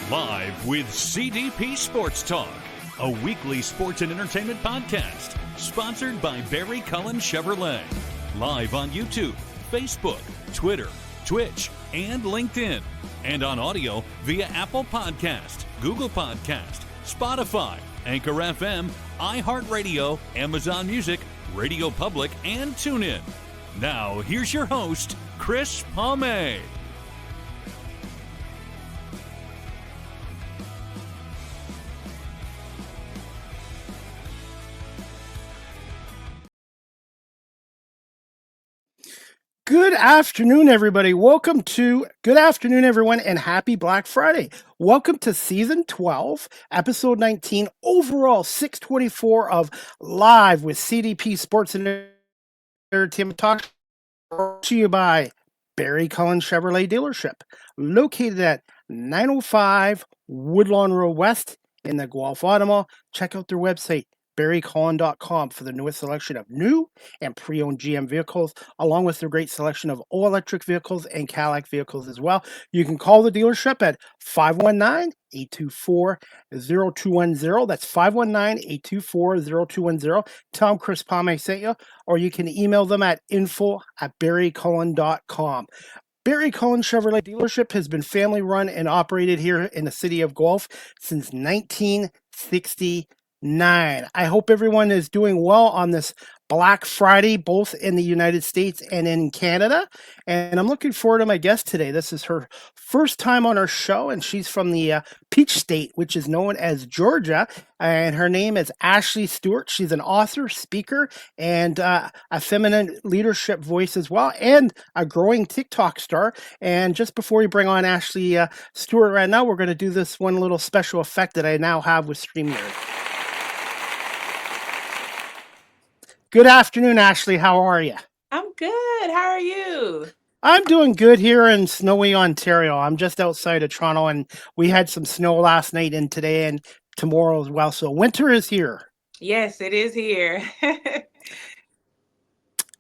Live with CDP Sports Talk, a weekly sports and entertainment podcast sponsored by Barry Cullen Chevrolet. Live on YouTube, Facebook, Twitter, Twitch, and LinkedIn. And on audio via Apple Podcast, Google Podcast, Spotify, Anchor FM, iHeartRadio, Amazon Music, Radio Public, and TuneIn. Now, here's your host, Chris Palme. Good afternoon, everybody. Good afternoon, everyone, and happy Black Friday. Welcome to Season 12, Episode 19, overall 624 of Live with CDP Sports and Entertainment Talk, brought to you by Barry Cullen Chevrolet Dealership, located at 905 Woodlawn Road West in the Guelph Automall. Check out their website, barrycullen.com, for the newest selection of new and pre-owned GM vehicles, along with their great selection of all-electric vehicles and Cadillac vehicles as well. You can call the dealership at 519-824-0210. That's 519-824-0210. Tell them Chris Palme sent you, or you can email them at info@barrycullen.com. Barry Cullen Chevrolet Dealership has been family run and operated here in the city of Guelph since 1969. I hope everyone is doing well on this Black Friday, both in the United States and in Canada. And I'm looking forward to my guest today. This is her first time on our show, and she's from the Peach State, which is known as Georgia. And her name is Ashley Stewart. She's an author, speaker, and a feminine leadership voice as well, and a growing TikTok star. And just before we bring on Ashley Stewart right now, we're going to do this one little special effect that I now have with StreamYard. Good afternoon, Ashley. How are you? I'm good. How are you? I'm doing good here in snowy Ontario. I'm just outside of Toronto, and we had some snow last night and today and tomorrow as well. So winter is here. Yes, it is here.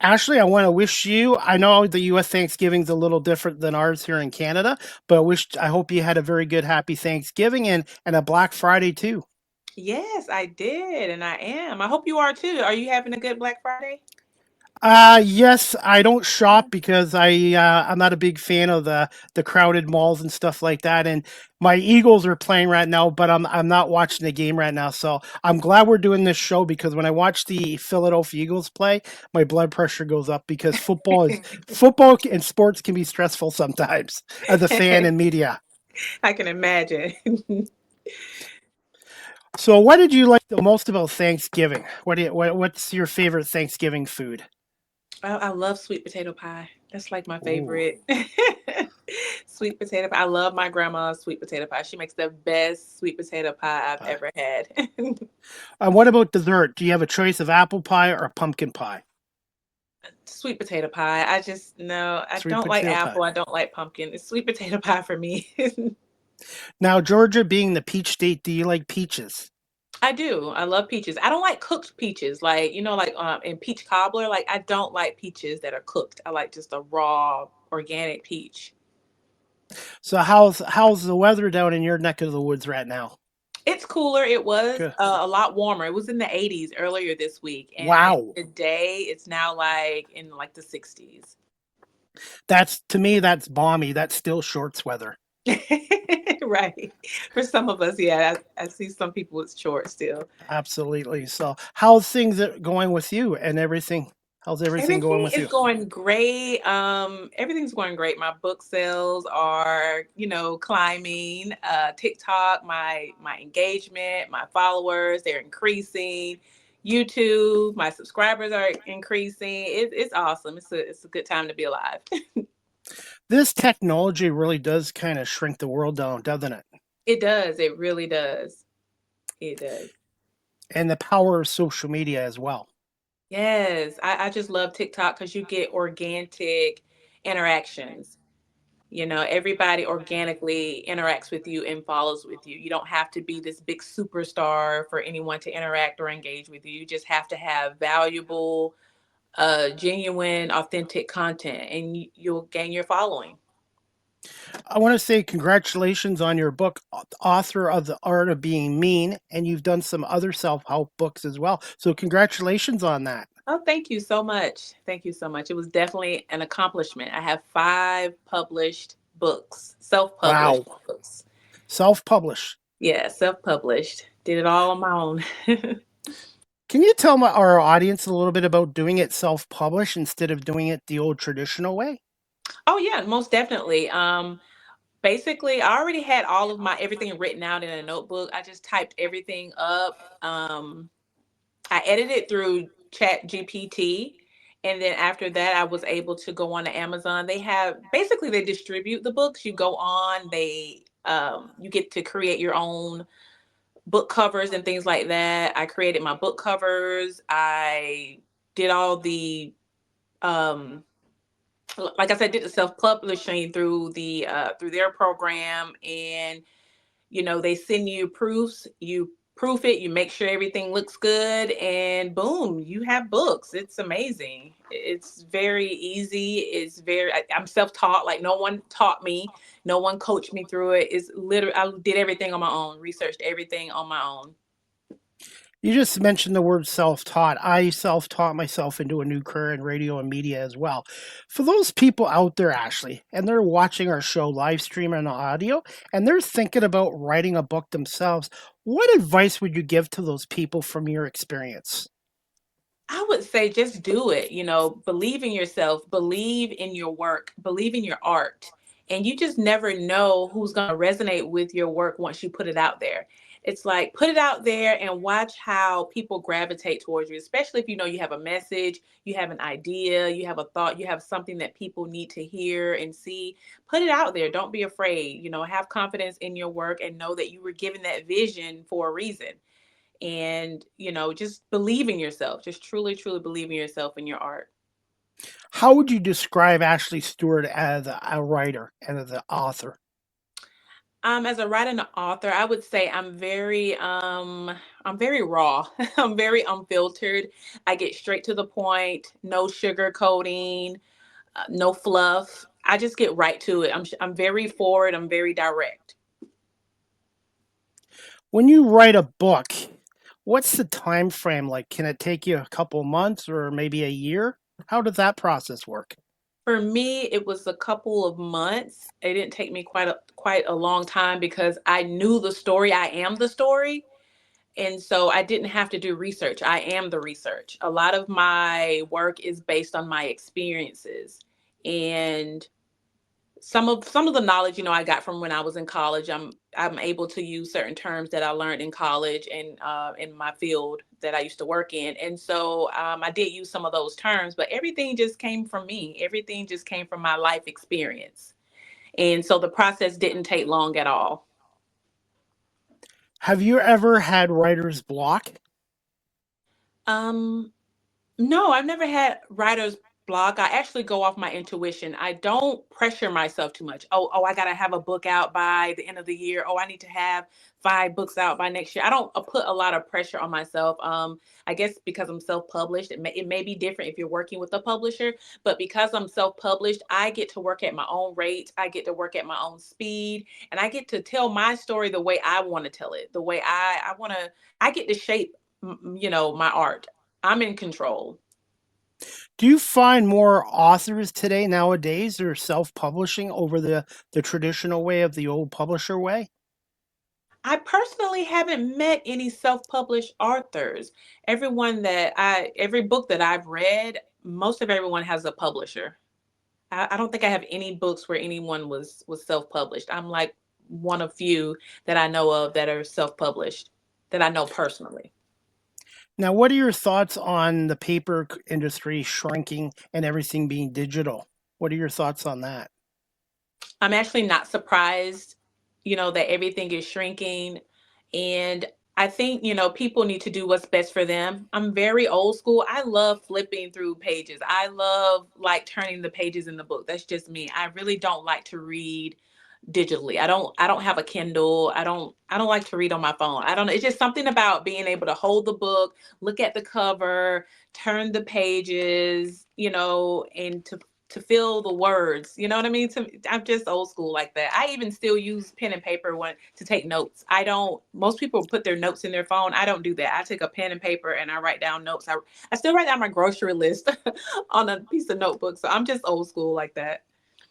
Ashley, I want to wish you, I know the U.S. Thanksgiving's a little different than ours here in Canada, but I hope you had a very good, happy Thanksgiving and a Black Friday too. Yes, I did, and I am. I hope you are too. Are you having a good Black Friday? Yes, I don't shop because I'm not a big fan of the crowded malls and stuff like that. And my Eagles are playing right now, but I'm not watching the game right now. So I'm glad we're doing this show, because when I watch the Philadelphia Eagles play, my blood pressure goes up, because football and sports can be stressful sometimes as a fan and media. I can imagine. So what did you like the most about Thanksgiving? What's your favorite Thanksgiving food? I love sweet potato pie. That's like my favorite. Sweet potato pie. I love my grandma's sweet potato pie. She makes the best sweet potato pie I've ever had. What about dessert? Do you have a choice of apple pie or pumpkin pie? Sweet potato pie. I don't like apple. I don't like pumpkin. It's sweet potato pie for me. Now, Georgia being the peach state, do you like peaches? I do. I love peaches. I don't like cooked peaches, in peach cobbler. Like, I don't like peaches that are cooked. I like just a raw organic peach. So how's the weather down in your neck of the woods right now? It's cooler. It was a lot warmer. It was in the 80s earlier this week. And wow. Today it's now in the 60s. To me, that's balmy. That's still shorts weather. Right. For some of us, yeah. I see some people with shorts still. Absolutely. So how's things going with you and everything? How's everything going with you? It's going great. Everything's going great. My book sales are, climbing. TikTok, my engagement, my followers, they're increasing. YouTube, my subscribers are increasing. It's awesome. It's a good time to be alive. This technology really does kind of shrink the world down, doesn't it? It does. It really does. It does. And the power of social media as well. Yes. I just love TikTok because you get organic interactions. Everybody organically interacts with you and follows with you. You don't have to be this big superstar for anyone to interact or engage with you. You just have to have valuable, genuine, authentic content, and you'll gain your following. I want to say congratulations on your book, author of The Art of Being Mean, and you've done some other self help books as well. So, congratulations on that. Oh, thank you so much. Thank you so much. It was definitely an accomplishment. I have 5 published books, self-published Wow. books. Self published. Yeah, self-published. Did it all on my own. Can you tell our audience a little bit about doing it self published instead of doing it the old traditional way? Oh yeah, most definitely. Basically, I already had all of my everything written out in a notebook. I just typed everything up. I edited through Chat GPT. And then after that, I was able to go on to Amazon. They have basically they distribute the books. You go on, you get to create your own book covers and things like that. I created my book covers. I did all the um like I said, did the self-publishing through their program, and they send you proofs, you proof it, you make sure everything looks good, and boom, you have books. It's amazing. It's very easy. I'm self-taught, like no one taught me, no one coached me through it. It's literally, I did everything on my own, researched everything on my own. You just mentioned the word self taught. I self taught myself into a new career in radio and media as well. For those people out there, Ashley, and they're watching our show live stream and audio, and they're thinking about writing a book themselves, what advice would you give to those people from your experience? I would say just do it. Believe in yourself, believe in your work, believe in your art. And you just never know who's going to resonate with your work once you put it out there. It's like put it out there and watch how people gravitate towards you, especially if you have a message, you have an idea, you have a thought, you have something that people need to hear and see. Put it out there. Don't be afraid. Have confidence in your work and know that you were given that vision for a reason, and just believe in yourself, just truly truly believe in yourself and your art. How would you describe Ashley Stewart as a writer and as an author? As a writer and an author, I would say I'm very raw. I'm very unfiltered. I get straight to the point, no sugar coating, no fluff. I just get right to it. I'm very forward, I'm very direct. When you write a book, what's the time frame like? Can it take you a couple months or maybe a year? How does that process work? For me, it was a couple of months. It didn't take me quite a long time because I knew the story. I am the story. And so I didn't have to do research. I am the research. A lot of my work is based on my experiences. And some of the knowledge, I got from when I was in college. I'm able to use certain terms that I learned in college and in my field that I used to work in. And so I did use some of those terms, but everything just came from me. Everything just came from my life experience. And so the process didn't take long at all. Have you ever had writer's block? Um, No, I've never had writer's block. I actually go off my intuition. I don't pressure myself too much. Oh, I gotta have a book out by the end of the year. Oh, I need to have 5 books out by next year. I don't put a lot of pressure on myself. I guess because I'm self-published, it may be different if you're working with a publisher, but because I'm self-published, I get to work at my own rate. I get to work at my own speed, and I get to tell my story the way I want to tell it, the way I want to. I get to shape, my art. I'm in control. Do you find more authors today nowadays are self-publishing over the traditional way of the old publisher way? I personally haven't met any self-published authors. Every book that I've read, most of everyone has a publisher. I don't think I have any books where anyone was self-published. I'm like one of few that I know of that are self-published, that I know personally. Now, what are your thoughts on the paper industry shrinking and everything being digital? What are your thoughts on that? I'm actually not surprised, that everything is shrinking. And I think, people need to do what's best for them. I'm very old school. I love flipping through pages. I love like turning the pages in the book. That's just me. I really don't like to read digitally. I don't have a Kindle. I don't like to read on my phone. I don't know. It's just something about being able to hold the book, look at the cover, turn the pages, and to to feel the words. You know what I mean? I'm just old school like that. I even still use pen and paper to take notes. I don't. Most people put their notes in their phone. I don't do that. I take a pen and paper and I write down notes. I still write down my grocery list on a piece of notebook. So I'm just old school like that.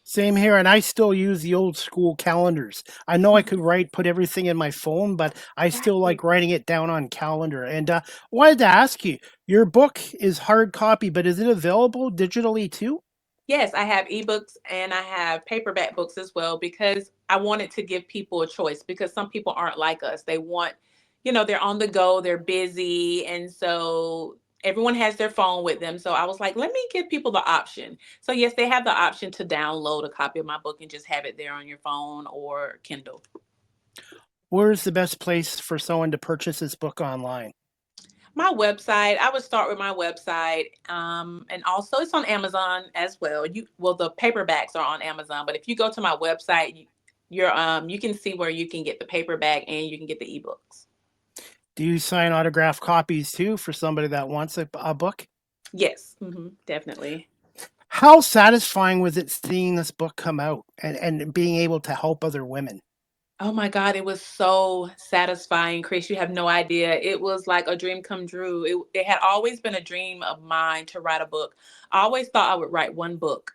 Same here, and I still use the old school calendars. I know I could put everything in my phone, but I still Right. like writing it down on calendar. And wanted to ask you, your book is hard copy, but is it available digitally too? Yes, I have ebooks and I have paperback books as well because I wanted to give people a choice because some people aren't like us. They want, they're on the go, they're busy. And so everyone has their phone with them. So I was like, let me give people the option. So, yes, they have the option to download a copy of my book and just have it there on your phone or Kindle. Where's the best place for someone to purchase this book online? My website, I would start with my website. And also it's on Amazon as well. The paperbacks are on Amazon, but if you go to my website, you can see where you can get the paperback and you can get the ebooks. Do you sign autograph copies too for somebody that wants a book? Yes, definitely. How satisfying was it seeing this book come out and being able to help other women? Oh my God, it was so satisfying, Chris. You have no idea. It was like a dream come true. It had always been a dream of mine to write a book. I always thought I would write one book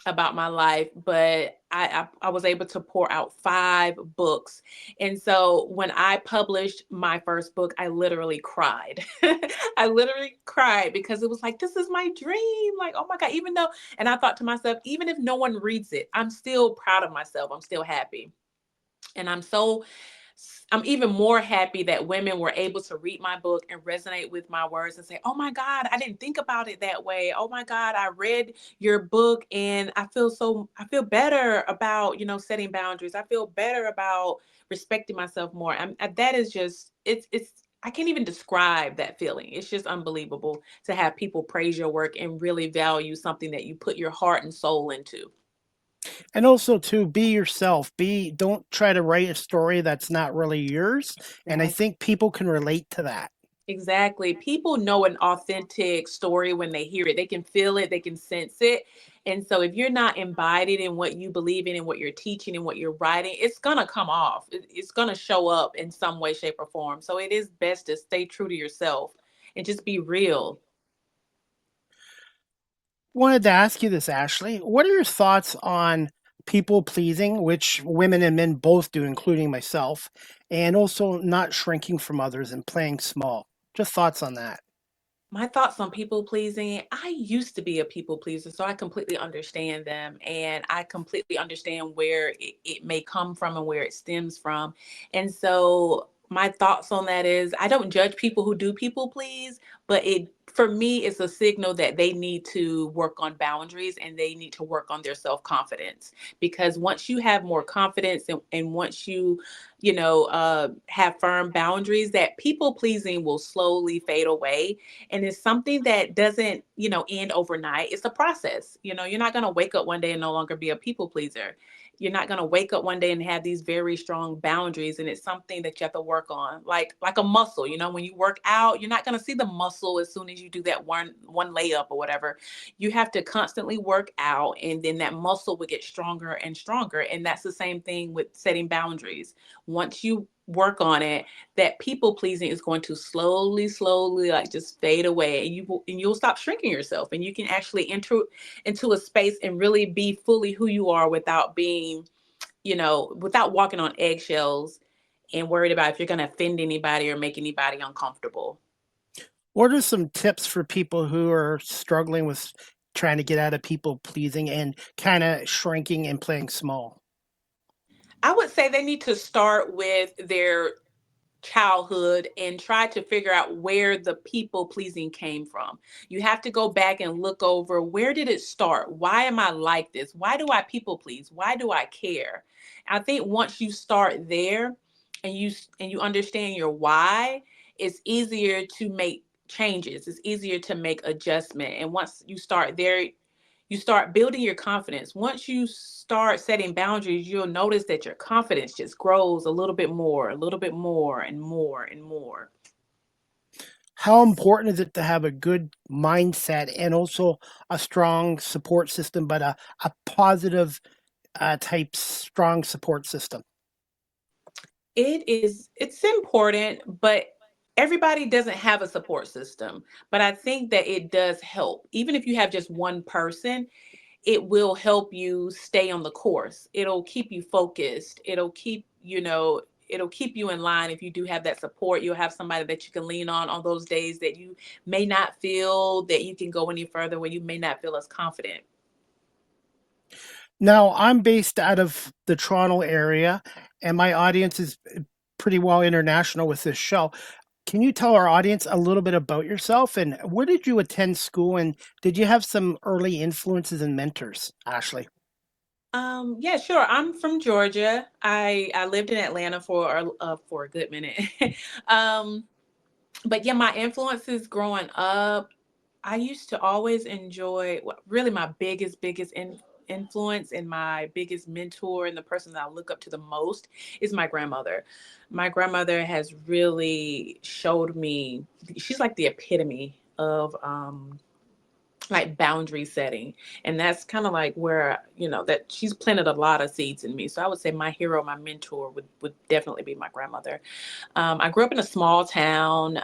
about my life, but I was able to pour out 5 books. And so when I published my first book, I literally cried. I literally cried because it was like, this is my dream. Like, oh my God, and I thought to myself, even if no one reads it, I'm still proud of myself. I'm still happy. And I'm even more happy that women were able to read my book and resonate with my words and say, "Oh my God, I didn't think about it that way. Oh my God, I read your book and I feel better about, setting boundaries. I feel better about respecting myself more." That is just it's I can't even describe that feeling. It's just unbelievable to have people praise your work and really value something that you put your heart and soul into. And also to be yourself. Don't try to write a story that's not really yours. And I think people can relate to that. Exactly. People know an authentic story when they hear it. They can feel it, they can sense it. And so if you're not embodied in what you believe in and what you're teaching and what you're writing, it's going to come off. It's going to show up in some way, shape, or form. So it is best to stay true to yourself and just be real. Wanted to ask you this, Ashley. What are your thoughts on people pleasing, which women and men both do, including myself, and also not shrinking from others and playing small? Just thoughts on that. My thoughts on people pleasing. I used to be a people pleaser, so I completely understand them and I completely understand where it may come from and where it stems from. And so my thoughts on that is I don't judge people who do people please, but it for me it's a signal that they need to work on boundaries and they need to work on their self-confidence. Because once you have more confidence and once have firm boundaries, that people pleasing will slowly fade away, and it's something that doesn't end overnight. It's a process. You're not going to wake up one day and no longer be a people pleaser. You're not going to wake up one day and have these very strong boundaries, and it's something that you have to work on, like a muscle. When you work out, you're not going to see the muscle as soon as you do that one layup or whatever. You have to constantly work out, and then that muscle will get stronger and stronger. And that's the same thing with setting boundaries. Once you work on it, that people pleasing is going to slowly like just fade away, and you'll stop shrinking yourself, and you can actually enter into a space and really be fully who you are without being, without walking on eggshells and worried about if you're going to offend anybody or make anybody uncomfortable. What are some tips for people who are struggling with trying to get out of people pleasing and kind of shrinking and playing small? I would say they need to start with their childhood and try to figure out where the people pleasing came from. You have to go back and look over, where did it start? Why am I like this? Why do I people please? Why do I care? I think once you start there and you understand your why, it's easier to make changes. It's easier to make adjustment. And once you start there, you start building your confidence. Once you start setting boundaries, you'll notice that your confidence just grows a little bit more, and more and more. how important is it to have a good mindset and also a strong support system, but a positive type strong support system? It's important, but everybody doesn't have a support system. But I think that it does help. Even if you have just one person, it will help you stay on the course. It'll keep you focused. It'll keep you in line. If you do have that support, you'll have somebody that you can lean on those days that you may not feel that you can go any further, where you may not feel as confident. Now, I'm based out of the Toronto area, and my audience is pretty well international with this show. Can you tell our audience a little bit about yourself and where did you attend school and did you have some early influences and mentors, Ashley? Yeah, sure. I'm from Georgia. I lived in Atlanta for a good minute. um, but yeah, my influences growing up, I used to always enjoy, really my biggest influence and my biggest mentor and the person that I look up to the most is my grandmother. My grandmother has really showed me, she's like the epitome of like boundary setting. And that's kind of like where, that she's planted a lot of seeds in me. So I would say my hero, my mentor would definitely be my grandmother. I grew up in a small town,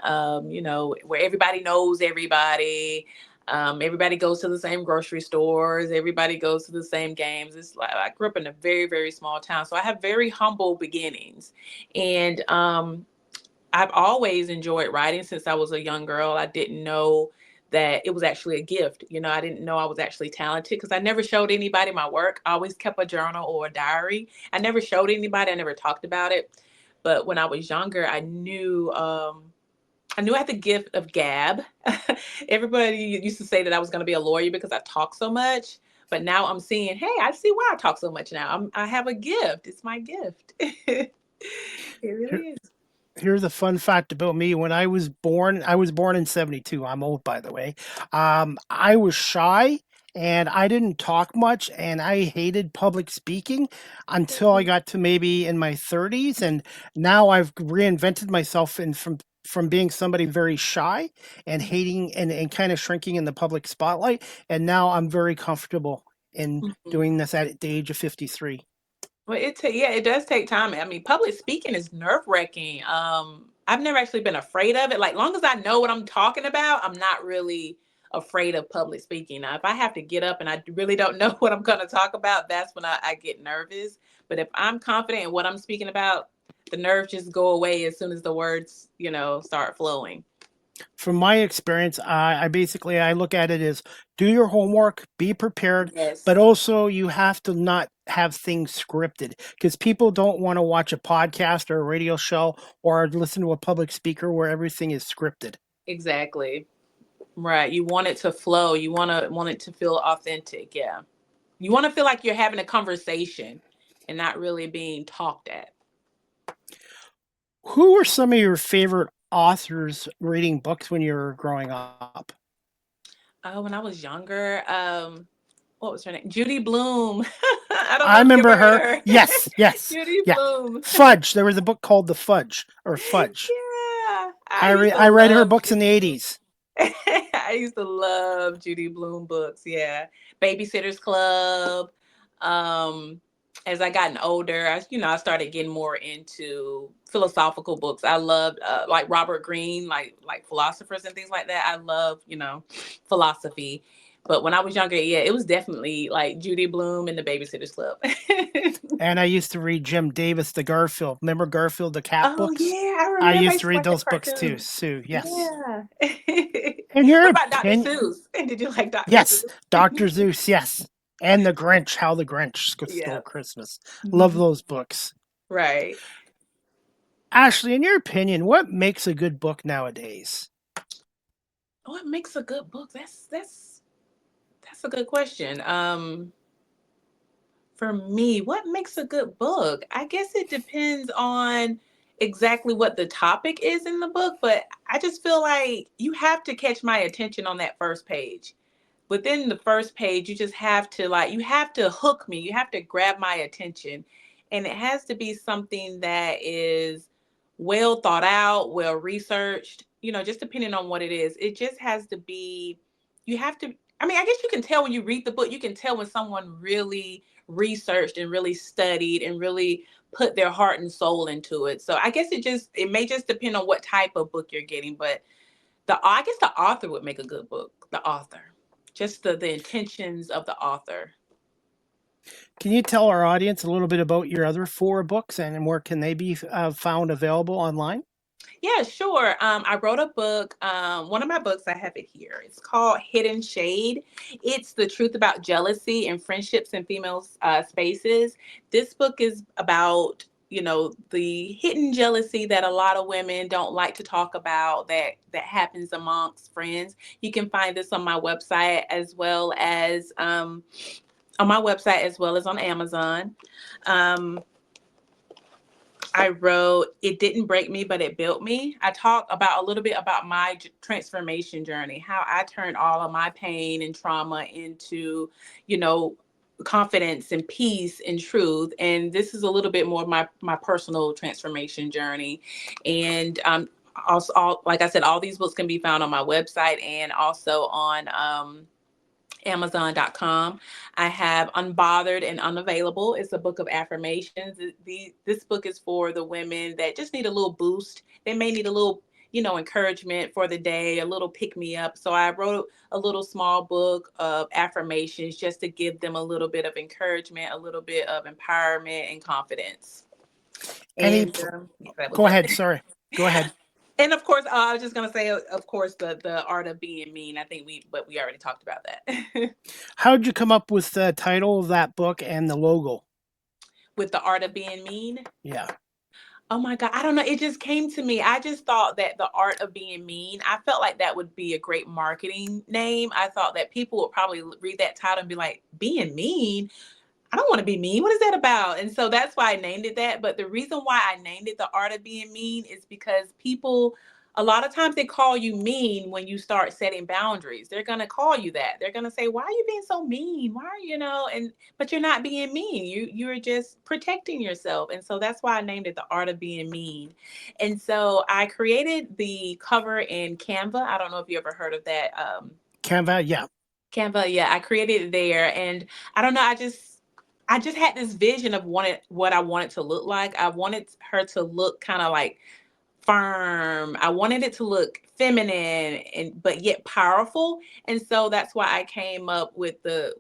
where everybody knows everybody. Everybody goes to the same grocery stores. Everybody goes to the same games. It's like I grew up in a very, very small town. So I have very humble beginnings. And I've always enjoyed writing since I was a young girl. I didn't know that it was actually a gift. I didn't know I was actually talented because I never showed anybody my work. I always kept a journal or a diary. I never showed anybody. I never talked about it. But when I was younger, I knew I had the gift of gab. Everybody used to say that I was going to be a lawyer because I talk so much. But now I'm seeing, hey, I see why I talk so much now. I have a gift. It's my gift. It really is. Here's a fun fact about me. When I was born in 72. I'm old, by the way. I was shy and I didn't talk much and I hated public speaking until I got to maybe in my 30s. And now I've reinvented myself and from being somebody very shy and hating and kind of shrinking in the public spotlight. And now I'm very comfortable in Mhm. doing this at the age of 53. Well, it does take time. I mean, public speaking is nerve-wracking. I've never actually been afraid of it. Like, long as I know what I'm talking about, I'm not really afraid of public speaking. Now, if I have to get up and I really don't know what I'm going to talk about, that's when I get nervous. But if I'm confident in what I'm speaking about, the nerves just go away as soon as the words, start flowing. From my experience, I basically I look at it as do your homework, be prepared, but Yes, also you have to not have things scripted because people don't want to watch a podcast or a radio show or listen to a public speaker where everything is scripted. exactly. Right. You want it to flow. You want it to feel authentic. Yeah. You want to feel like you're having a conversation and not really being talked at. Who were some of your favorite authors reading books when you were growing up? Oh, when I was younger, what was her name? Judy Bloom. I don't I know if you ever remember heard of her. her. Yes, yes, Judy yeah. Bloom. Fudge. There was a book called The Fudge or Fudge. Yeah, I used to I read her love books in the Judy Bloom. 80s. I used to love Judy Bloom books. Yeah, Babysitter's Club. Um, as I gotten older, I started getting more into philosophical books. I loved like Robert Greene, like philosophers and things like that. I love philosophy. But when I was younger, yeah, it was definitely like Judy Bloom and the Babysitter's Club. And I used to read Jim Davis, the Garfield. Remember Garfield, the cat Oh books? yeah, I I remember. I used used to to read watch that those books too, cartoon. Sue. Yes. Yeah. In your What about Dr. opinion, Seuss? Did you like Dr. yes, Seuss? Dr. Zeus, yes. And the Grinch, How the Grinch Stole Yeah. Christmas. Love Mhm. those books. Right. Ashley, in your opinion, what makes a good book nowadays? What makes a good book? That's a good question. For me, what makes a good book? I guess it depends on exactly what the topic is in the book, but I just feel like you have to catch my attention on that first page. Within the first page, you just have to you have to hook me. You have to grab my attention. And it has to be something that is well thought out, well researched. just depending on what it is, it just has to be, you have to, I mean, I guess you can tell when you read the book, you can tell when someone really researched and really studied and really put their heart and soul into it. So I guess it may just depend on what type of book you're getting, but I guess the author would make a good book, the author, just the intentions of the author. Can you tell our audience a little bit about your other four books and where can they be found available online? Yeah, sure. I wrote a book. One of my books, I have it here. It's called Hidden Shade. It's the truth about jealousy and friendships in female spaces. This book is about, the hidden jealousy that a lot of women don't like to talk about that happens amongst friends. You can find this on my website as well as on Amazon. Um, I wrote It Didn't Break Me, But It Built Me. I talk about a little bit about my transformation journey, how I turned all of my pain and trauma into, you know, confidence and peace and truth. And this is a little bit more of my personal transformation journey. And also, like I said, all these books can be found on my website and also on Amazon.com. I have Unbothered and Unavailable. It's a book of affirmations. This book is for the women that just need a little boost. They may need a little, encouragement for the day, a little pick me up. So I wrote a little small book of affirmations just to give them a little bit of encouragement, a little bit of empowerment and confidence. Any, And that was go it. ahead. Sorry. Go ahead. And of course, I was just gonna say, of course, the art of being mean. I think we already talked about that. How did you come up with the title of that book and the logo? With the art of being mean. Yeah. Oh my God, I don't know. It just came to me. I just thought that the art of being mean, I felt like that would be a great marketing name. I thought that people would probably read that title and be like, being mean? I don't want to be mean. What is that about? And so that's why I named it that. But the reason why I named it The Art of Being Mean is because people, a lot of times they call you mean when you start setting boundaries. They're going to call you that. They're going to say, why are you being so mean? Why are but you're not being mean. You're just protecting yourself. And so that's why I named it The Art of Being Mean. And so I created the cover in Canva. I don't know if you ever heard of that. Canva. Yeah. Canva. Yeah, I created it there. And I don't know, I just had this vision of what I wanted to look like. I wanted her to look kind of like firm. I wanted it to look feminine but yet powerful. And so that's why I came up with the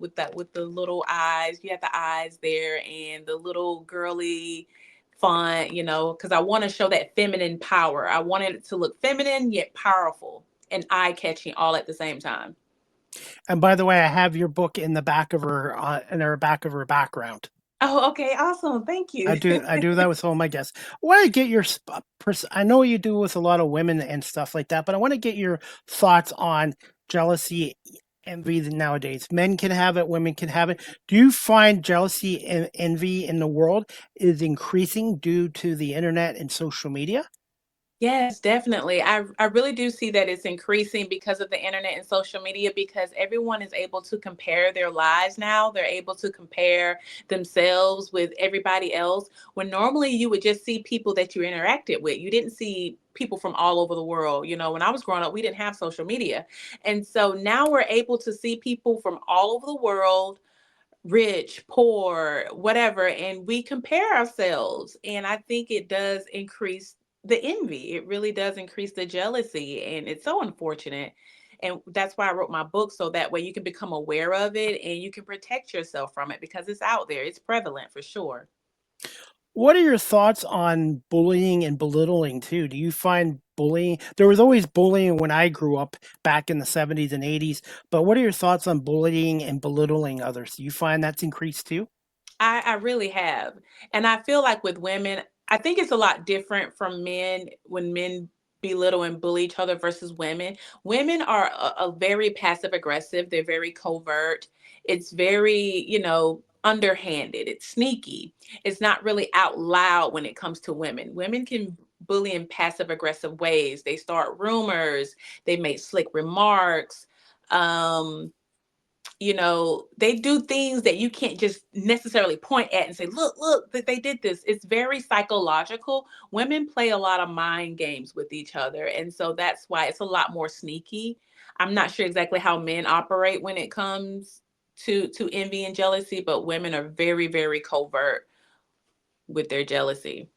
little eyes. You have the eyes there and the little girly font, because I want to show that feminine power. I wanted it to look feminine yet powerful and eye-catching all at the same time. And by the way, I have your book in the back of her, in her back of her background. Oh, okay, awesome. Thank I you. do. I do that with all my guests. I want to get your. I know you do with a lot of women and stuff like that, but I want to get your thoughts on jealousy, envy nowadays. Men can have it, women can have it. Do you find jealousy and envy in the world is increasing due to the internet and social media? Yes, definitely. I really do see that it's increasing because of the internet and social media because everyone is able to compare their lives now. They're able to compare themselves with everybody else when normally you would just see people that you interacted with. You didn't see people from all over the world. When I was growing up, we didn't have social media. And so now we're able to see people from all over the world, rich, poor, whatever, and we compare ourselves. And I think it does increase the envy. It really does increase the jealousy. And it's so unfortunate. And that's why I wrote my book, so that way you can become aware of it and you can protect yourself from it because it's out there. It's prevalent for sure. What are your thoughts on bullying and belittling too? Do you find bullying? There was always bullying when I grew up back in the 70s and 80s, but what are your thoughts on bullying and belittling others? Do you find that's increased too? I really have. And I feel like with women, I think it's a lot different from men when men belittle and bully each other versus women. Women are a very passive aggressive, they're very covert. It's very, underhanded, it's sneaky. It's not really out loud when it comes to women. Women can bully in passive aggressive ways. They start rumors, they make slick remarks. Um, they do things that you can't just necessarily point at and say, look, that they did this. It's very psychological. Women play a lot of mind games with each other. And so that's why it's a lot more sneaky. I'm not sure exactly how men operate when it comes to envy and jealousy, but women are very, very covert with their jealousy.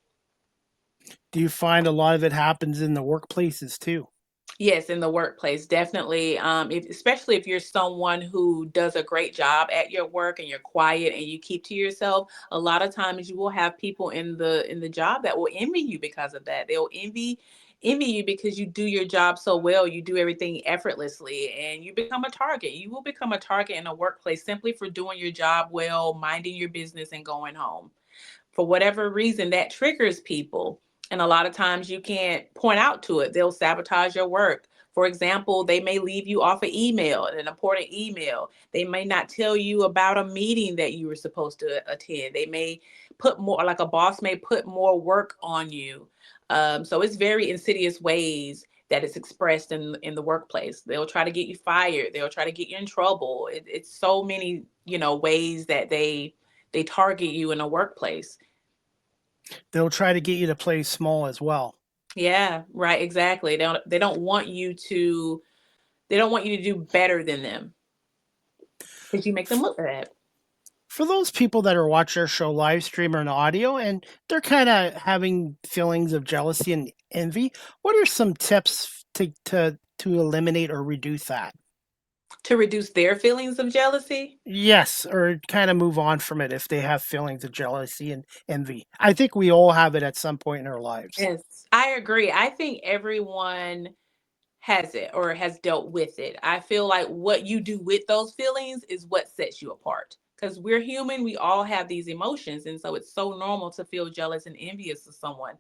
Do you find a lot of it happens in the workplaces too? Yes, in the workplace, definitely. Especially if you're someone who does a great job at your work and you're quiet and you keep to yourself, a lot of times you will have people in the job that will envy you because of that. They'll envy you because you do your job so well, you do everything effortlessly, and you become a target. You will become a target in a workplace simply for doing your job well, minding your business, and going home. For whatever reason, that triggers people. And a lot of times you can't point out to it. They'll sabotage your work. For example, they may leave you off an email, an important email. They may not tell you about a meeting that you were supposed to attend. They may put more, like a boss may put more work on you. So it's very insidious ways that it's expressed in the workplace. They'll try to get you fired. They'll try to get you in trouble. It's so many, ways that they target you in a workplace. They'll try to get you to play small as well. Yeah, right, exactly. They don't want you to do better than them because you make them look bad. For those people that are watching our show live stream or in audio and they're kind of having feelings of jealousy and envy, what are some tips to eliminate or reduce that? To reduce their feelings of jealousy. Yes, or kind of move on from it if they have feelings of jealousy and envy. I think we all have it at some point in our lives. Yes, I agree. I think everyone has it or has dealt with it. I feel like what you do with those feelings is what sets you apart. Because we're human, we all have these emotions. And so it's so normal to feel jealous and envious of someone.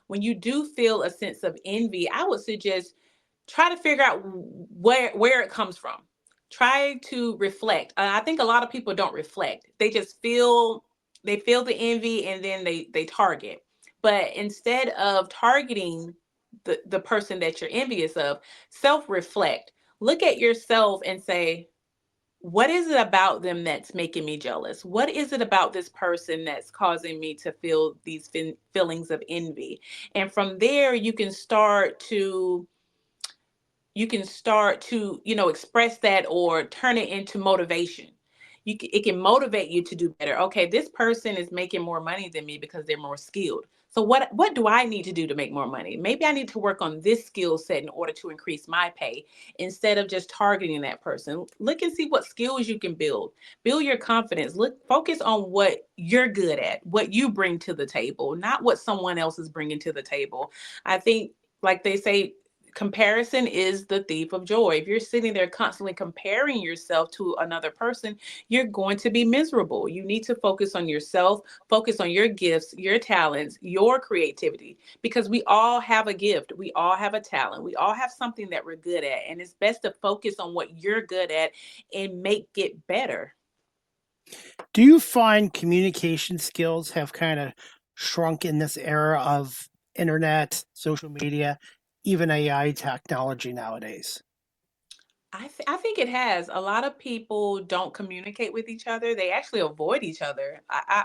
When you do feel a sense of envy, I would suggest try to figure out where it comes from. Try to reflect. I think a lot of people don't reflect. They feel the envy and then they target. But instead of targeting the person that you're envious of, self reflect. Look at yourself and say, what is it about them that's making me jealous? What is it about this person that's causing me to feel these feelings of envy? And from there, you can start to express that or turn it into motivation. It can motivate you to do better. Okay, this person is making more money than me because they're more skilled. So what do I need to do to make more money? Maybe I need to work on this skill set in order to increase my pay instead of just targeting that person. Look and see what skills you can build your confidence. Focus on what you're good at, what you bring to the table, not what someone else is bringing to the table. I think, like they say, comparison is the thief of joy. If you're sitting there constantly comparing yourself to another person, you're going to be miserable. You need to focus on yourself, focus on your gifts, your talents, your creativity, because we all have a gift, we all have a talent, we all have something that we're good at, and it's best to focus on what you're good at and make it better. Do you find communication skills have kind of shrunk in this era of internet, social media, even AI technology nowadays? I think it has. A lot of people don't communicate with each other. They actually avoid each other.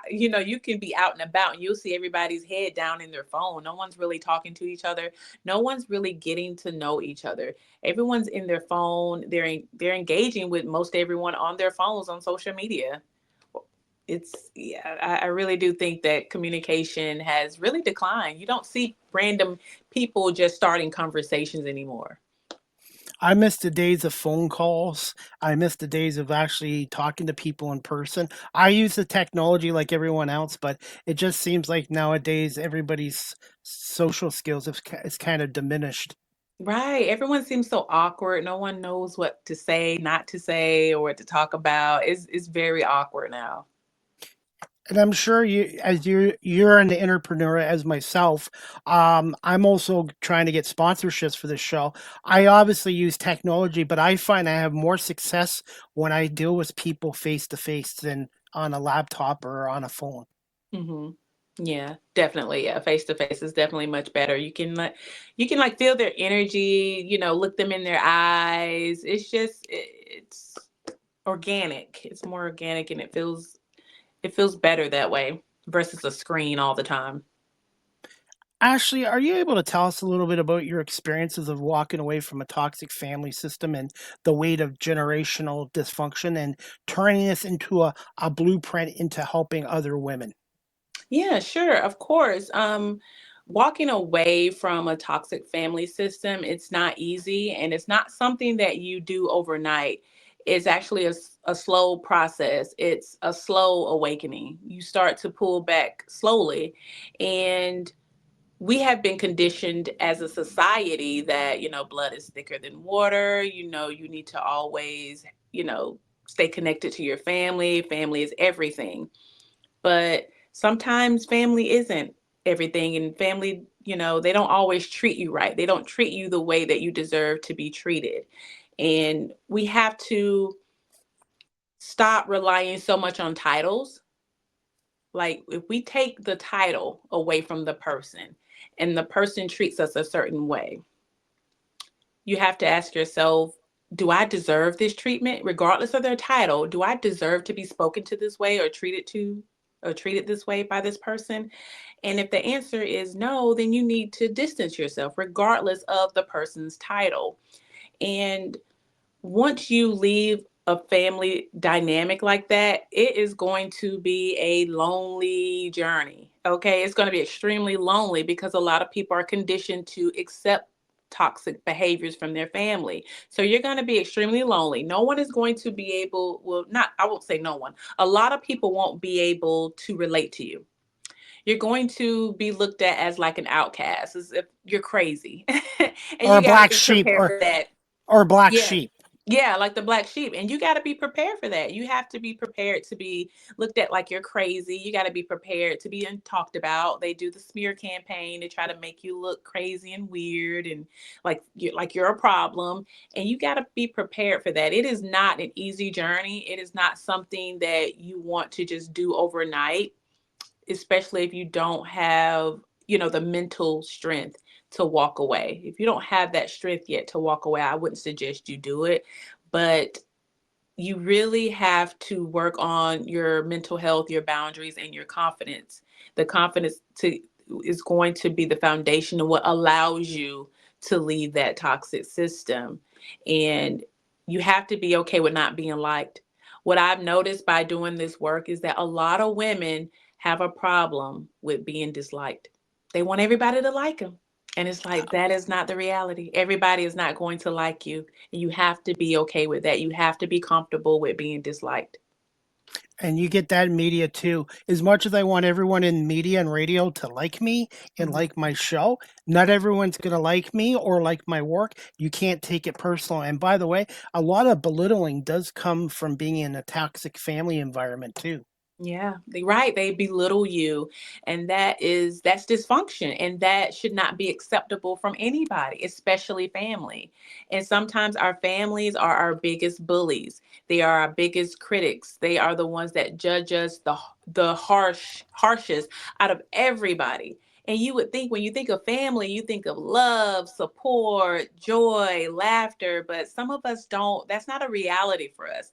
You can be out and about and you'll see everybody's head down in their phone. No one's really talking to each other. No one's really getting to know each other. Everyone's in their phone. They're engaging with most everyone on their phones on social media. Yeah, I really do think that communication has really declined. You don't see random people just starting conversations anymore. I miss the days of phone calls. I miss the days of actually talking to people in person. I use the technology like everyone else, but it just seems like nowadays everybody's social skills is kind of diminished. Right. Everyone seems so awkward. No one knows what to say, not to say, or what to talk about. It's very awkward now. And I'm sure you're an entrepreneur as myself. I'm also trying to get sponsorships for this show. I obviously use technology, but I find I have more success when I deal with people face to face than on a laptop or on a phone. Hmm. Yeah, definitely. Yeah, face to face is definitely much better. You can feel their energy. Look them in their eyes. It's just it's. organic. It's more organic, and it feels better that way versus a screen all the time. Ashley, are you able to tell us a little bit about your experiences of walking away from a toxic family system and the weight of generational dysfunction and turning this into a blueprint into helping other women? Yeah, sure, of course. Walking away from a toxic family system, it's not easy, and it's not something that you do overnight. It's actually a slow process. It's a slow awakening. You start to pull back slowly, and we have been conditioned as a society that, blood is thicker than water. You need to always, stay connected to your family. Family is everything. But sometimes family isn't everything, and family, they don't always treat you right. They don't treat you the way that you deserve to be treated. And we have to stop relying so much on titles. Like, if we take the title away from the person and the person treats us a certain way, you have to ask yourself, do I deserve this treatment? Regardless of their title, do I deserve to be spoken to this way, or treated this way by this person? And if the answer is no, then you need to distance yourself regardless of the person's title. And once you leave a family dynamic like that, it is going to be a lonely journey. Okay. It's going to be extremely lonely because a lot of people are conditioned to accept toxic behaviors from their family. So you're going to be extremely lonely. No one is going to be able, well, not, I won't say no one. A lot of people won't be able to relate to you. You're going to be looked at as like an outcast, as if you're crazy. And Or you a got to black be sheep prepared for that. or a black Yeah. sheep. Yeah, like the black sheep. And you got to be prepared for that. You have to be prepared to be looked at like you're crazy. You got to be prepared to be talked about. They do the smear campaign to try to make you look crazy and weird, and like you're a problem. And you got to be prepared for that. It is not an easy journey. It is not something that you want to just do overnight, especially if you don't have, the mental strength to walk away. If you don't have that strength yet to walk away, I wouldn't suggest you do it. But you really have to work on your mental health, your boundaries, and your confidence. The confidence to is going to be the foundation of what allows you to leave that toxic system. And you have to be okay with not being liked. What I've noticed by doing this work is that a lot of women have a problem with being disliked. They want everybody to like them. And it's like, that is not the reality. Everybody is not going to like you. And you have to be okay with that. You have to be comfortable with being disliked. And you get that in media too. As much as I want everyone in media and radio to like me and Mhm. like my show, not everyone's going to like me or like my work. You can't take it personal. And by the way, a lot of belittling does come from being in a toxic family environment too. Yeah, right. They belittle you, and that's dysfunction, and that should not be acceptable from anybody, especially family. And sometimes our families are our biggest bullies. They are our biggest critics. They are the ones that judge us the harshest out of everybody. And you would think, when you think of family, you think of love, support, joy, laughter, but some of us don't. That's not a reality for us.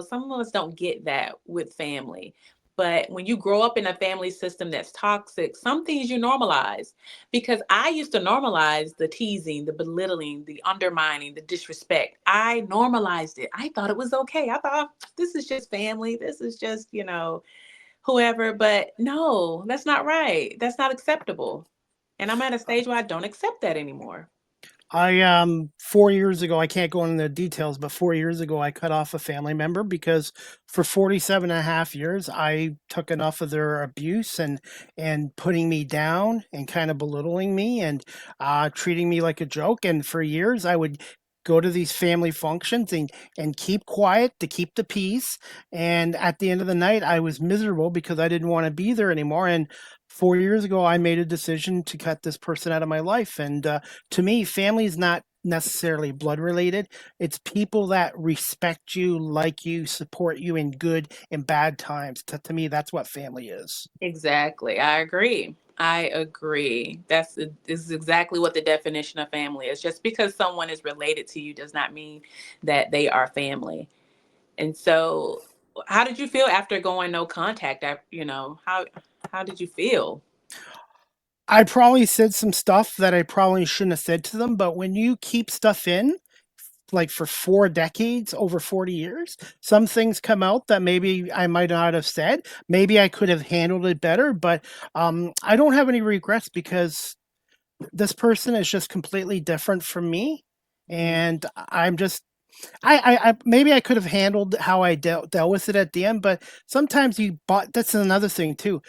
Some of us don't get that with family. But when you grow up in a family system that's toxic, some things you normalize. Because I used to normalize the teasing, the belittling, the undermining, the disrespect. I normalized it. I thought it was okay. I thought, this is just family. This is just, whoever. But no, that's not right. That's not acceptable. And I'm at a stage where I don't accept that anymore. I 4 years ago, I can't go into the details, but 4 years ago I cut off a family member because for 47 and a half years I took enough of their abuse and putting me down and kind of belittling me and treating me like a joke. And for years I would go to these family functions and keep quiet to keep the peace. And at the end of the night I was miserable because I didn't want to be there anymore. And 4 years ago I made a decision to cut this person out of my life. And to me, family is not necessarily blood related. It's people that respect you, like you, support you in good and bad times. To me, that's what family is. Exactly. I agree. I agree. This is exactly what the definition of family is. Just because someone is related to you does not mean that they are family. And so, how did you feel after going no contact? How did you feel? I probably said some stuff that I probably shouldn't have said to them, but when you keep stuff in, like for 4 decades, over 40 years, some things come out that maybe I might not have said. Maybe I could have handled it better, but I don't have any regrets because this person is just completely different from me. Mm. And I'm just I maybe I could have handled how I dealt with it at the end, but sometimes you bought that's another thing too.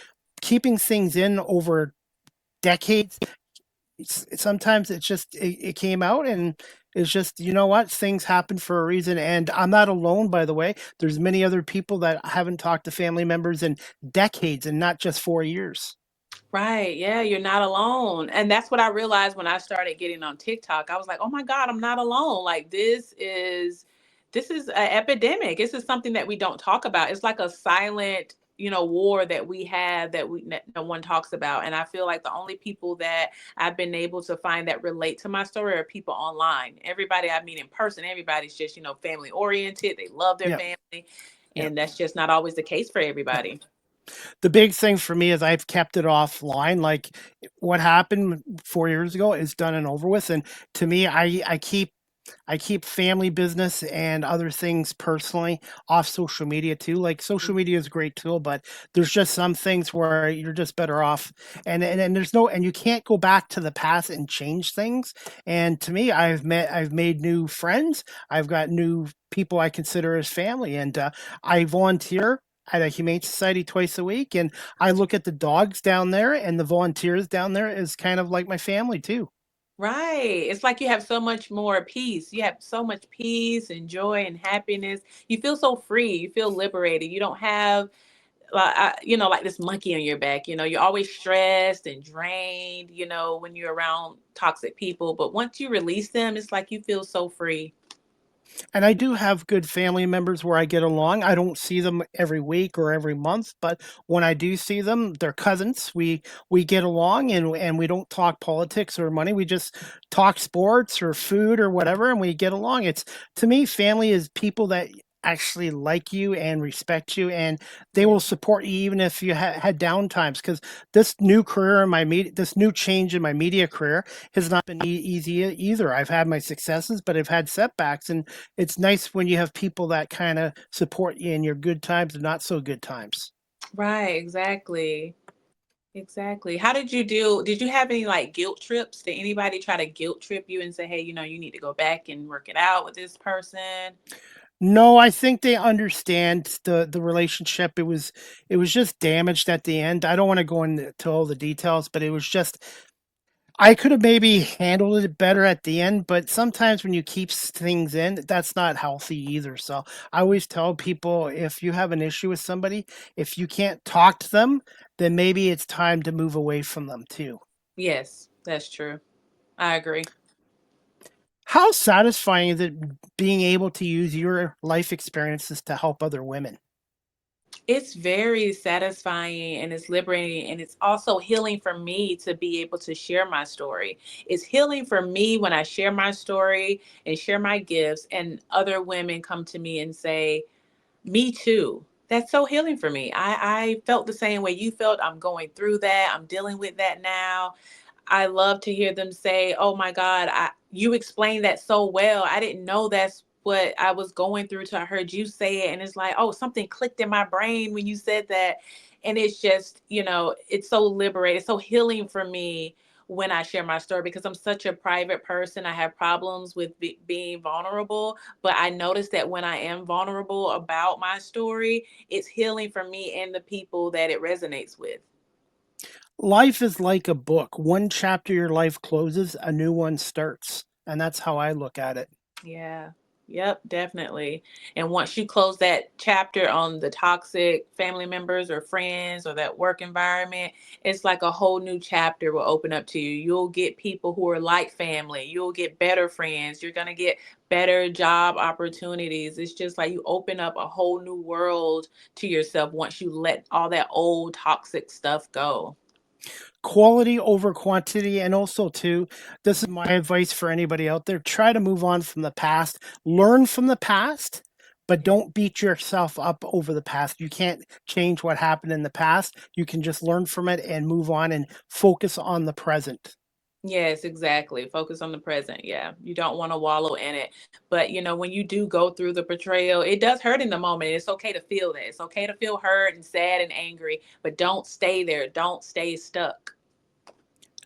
Keeping things in over decades, sometimes it came out and it's just, you know what, things happen for a reason. And I'm not alone, by the way. There's many other people that haven't talked to family members in decades and not just 4 years. Right. Yeah, you're not alone. And that's what I realized when I started getting on TikTok. I was like, "Oh my God, I'm not alone. Like this is an epidemic. This is something that we don't talk about. It's like a silent, war that we have that no one talks about." And I feel like the only people that I've been able to find that relate to my story are people online. Everybody I meet in person, everybody's just, family oriented. They love their Yeah, family, yeah, and that's just not always the case for yeah. everybody. The big thing for me is I've kept it offline. Like what happened 4 years ago is done and over with. And to me, I keep family business and other things personally off social media too. Like social media is a great tool, but there's just some things where you're just better off. And there's no and you can't go back to the past and change things. And to me, I've made new friends. I've got new people I consider as family, and I volunteer at a humane society twice a week, and I look at the dogs down there and the volunteers down there as kind of like my family too. Right. It's like you have so much more peace. You have so much peace and joy and happiness. You feel so free. You feel liberated. You don't have, like this monkey on your back. You're always stressed and drained, when you're around toxic people. But once you release them, it's like you feel so free. And I do have good family members where I get along. I don't see them every week or every month, but when I do see them, they're cousins. We get along, and we don't talk politics or money. We just talk sports or food or whatever, and we get along. It's to me, family is people that actually like you and respect you, and they Yeah. will support you even if you had down times. Because this new career in my media, this new change in my media career has not been easy either. I've had my successes, but I've had setbacks, and it's nice when you have people that kind of support you in your good times and not so good times. Right. Exactly. Exactly. How did you have any like guilt trips? Did anybody try to guilt trip you and say, hey, you need to go back and work it out with this person? No, I think they understand the relationship. It was just damaged at the end. I don't want to go into all the details, but it was just I could have maybe handled it better at the end, but sometimes when you keep things in, that's not healthy either. So I always tell people if you have an issue with somebody, if you can't talk to them, then maybe it's time to move away from them too. Yes, that's true. I agree. How satisfying is it being able to use your life experiences to help other women? It's very satisfying and it's liberating, and it's also healing for me to be able to share my story. It's healing for me when I share my story and share my gifts, and other women come to me and say, me too. That's so healing for me. I felt the same way you felt. I'm going through that. I'm dealing with that now. I love to hear them say, "Oh my God, you explained that so well. I didn't know that's what I was going through till I heard you say it." And it's like, "Oh, something clicked in my brain when you said that." And it's just, it's so liberating, so healing for me when I share my story, because I'm such a private person. I have problems with being vulnerable, but I notice that when I am vulnerable about my story, it's healing for me and the people that it resonates with. Life is like a book. One chapter your life closes, a new one starts. And that's how I look at it. Yeah. Yep, definitely. And once you close that chapter on the toxic family members or friends or that work environment, it's like a whole new chapter will open up to you. You'll get people who are like family. You'll get better friends. You're going to get better job opportunities. It's just like you open up a whole new world to yourself once you let all that old toxic stuff go. Quality over quantity, and also too, this is my advice for anybody out there: try to move on from the past, learn from the past, but Yeah. don't beat yourself up over the past. You can't change what happened in the past. You can just learn from it and move on and focus on the present. Yes, exactly. Focus on the present. Yeah. You don't want to wallow in it. But, when you do go through the betrayal, it does hurt in the moment. It's okay to feel that. It's okay to feel hurt and sad and angry, but don't stay there. Don't stay stuck.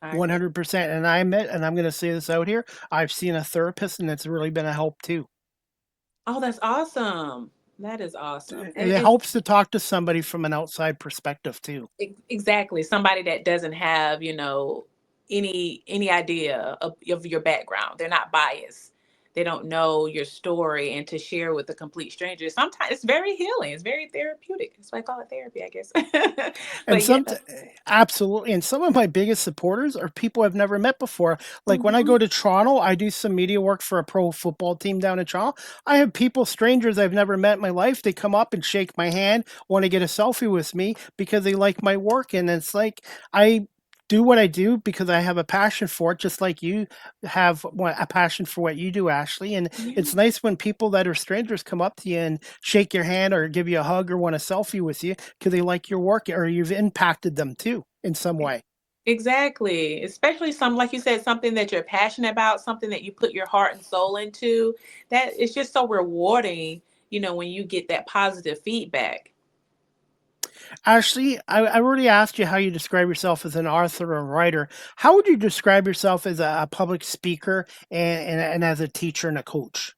I agree. 100%. And I admit, and I'm going to say this out here, I've seen a therapist and it's really been a help too. Oh, that's awesome. That is awesome. And, It and helps to talk to somebody from an outside perspective too. exactly, somebody that doesn't have, any idea of your background. They're not biased. They don't know your story, and to share with a complete stranger. Sometimes it's very healing. It's very therapeutic. That's why I call it therapy, I guess. And But yeah. absolutely. And some of my biggest supporters are people I've never met before. Like when I Mhm. go to Toronto, I do some media work for a pro football team down in Toronto. I have people, strangers I've never met in my life. They come up and shake my hand, want to get a selfie with me because they like my work. And it's like, I do what I do because I have a passion for it, just like you have a passion for what you do, Ashley. And Yeah. it's nice when people that are strangers come up to you and shake your hand or give you a hug or want a selfie with you because they like your work or you've impacted them too in some way. Exactly. Especially some, like you said, something that you're passionate about, something that you put your heart and soul into. That is just so rewarding, when you get that positive feedback. Ashley, I already asked you how you describe yourself as an author and writer. How would you describe yourself as a public speaker and as a teacher and a coach?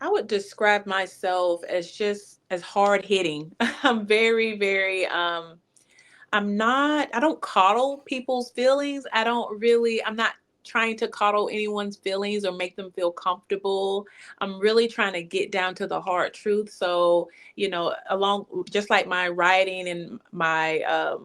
I would describe myself as just as hard hitting. I'm very, very I don't coddle people's feelings. I'm not trying to coddle anyone's feelings or make them feel comfortable. I'm really trying to get down to the hard truth. So, along just like my writing and my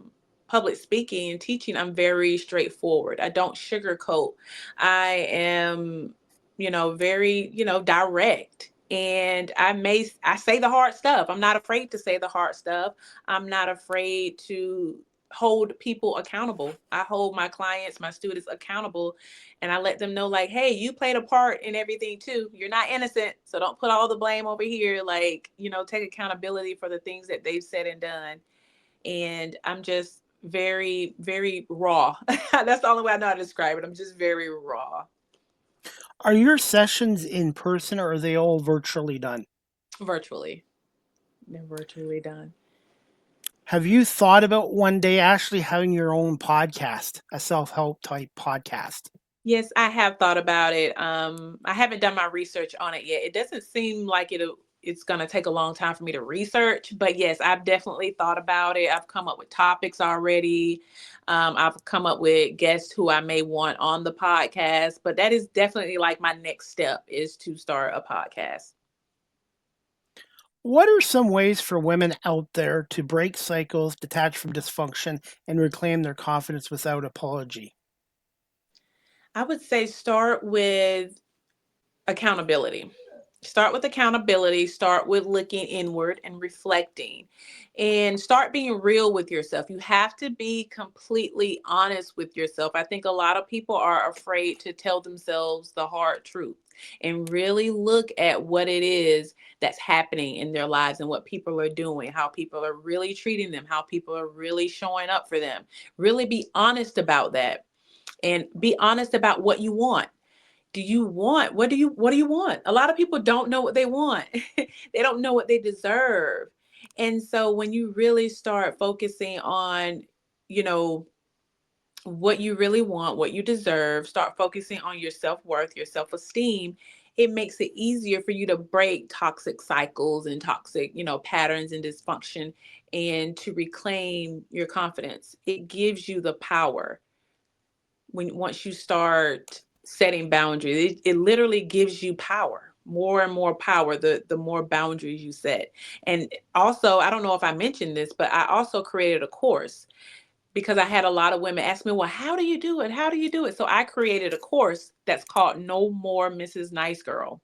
public speaking and teaching, I'm very straightforward. I don't sugarcoat. I am, very, direct. And I say the hard stuff. I'm not afraid to say the hard stuff. I'm not afraid to hold people accountable. I hold my clients, my students accountable, and I let them know, like, hey, you played a part in everything too. You're not innocent. So don't put all the blame over here. Like, take accountability for the things that they've said and done. And I'm just very, very raw. That's the only way I know how to describe it. I'm just very raw. Are your sessions in person or are they all virtually done? Virtually. They're virtually done. Have you thought about one day actually having your own podcast, a self help type podcast? Yes, I have thought about it. I haven't done my research on it yet. It doesn't seem like it's going to take a long time for me to research, but yes, I've definitely thought about it. I've come up with topics already. I've come up with guests who I may want on the podcast, but that is definitely like my next step is to start a podcast. What are some ways for women out there to break cycles, detach from dysfunction, and reclaim their confidence without apology? I would say start with accountability. Start with accountability. Start with looking inward and reflecting, and start being real with yourself. You have to be completely honest with yourself. I think a lot of people are afraid to tell themselves the hard truth and really look at what it is that's happening in their lives and what people are doing, how people are really treating them, how people are really showing up for them. Really be honest about that, and be honest about what you want. What do you want? A lot of people don't know what they want. They don't know what they deserve. And so when you really start focusing on, you know, what you really want, what you deserve, start focusing on your self-worth, your self-esteem, it makes it easier for you to break toxic cycles and toxic, patterns and dysfunction, and to reclaim your confidence. It gives you the power when once you start setting boundaries. It literally gives you power, more and more power, the more boundaries you set. And also, I don't know if I mentioned this, but I also created a course because I had a lot of women ask me, well, how do you do it? How do you do it? So I created a course that's called No More Mrs. Nice Girl.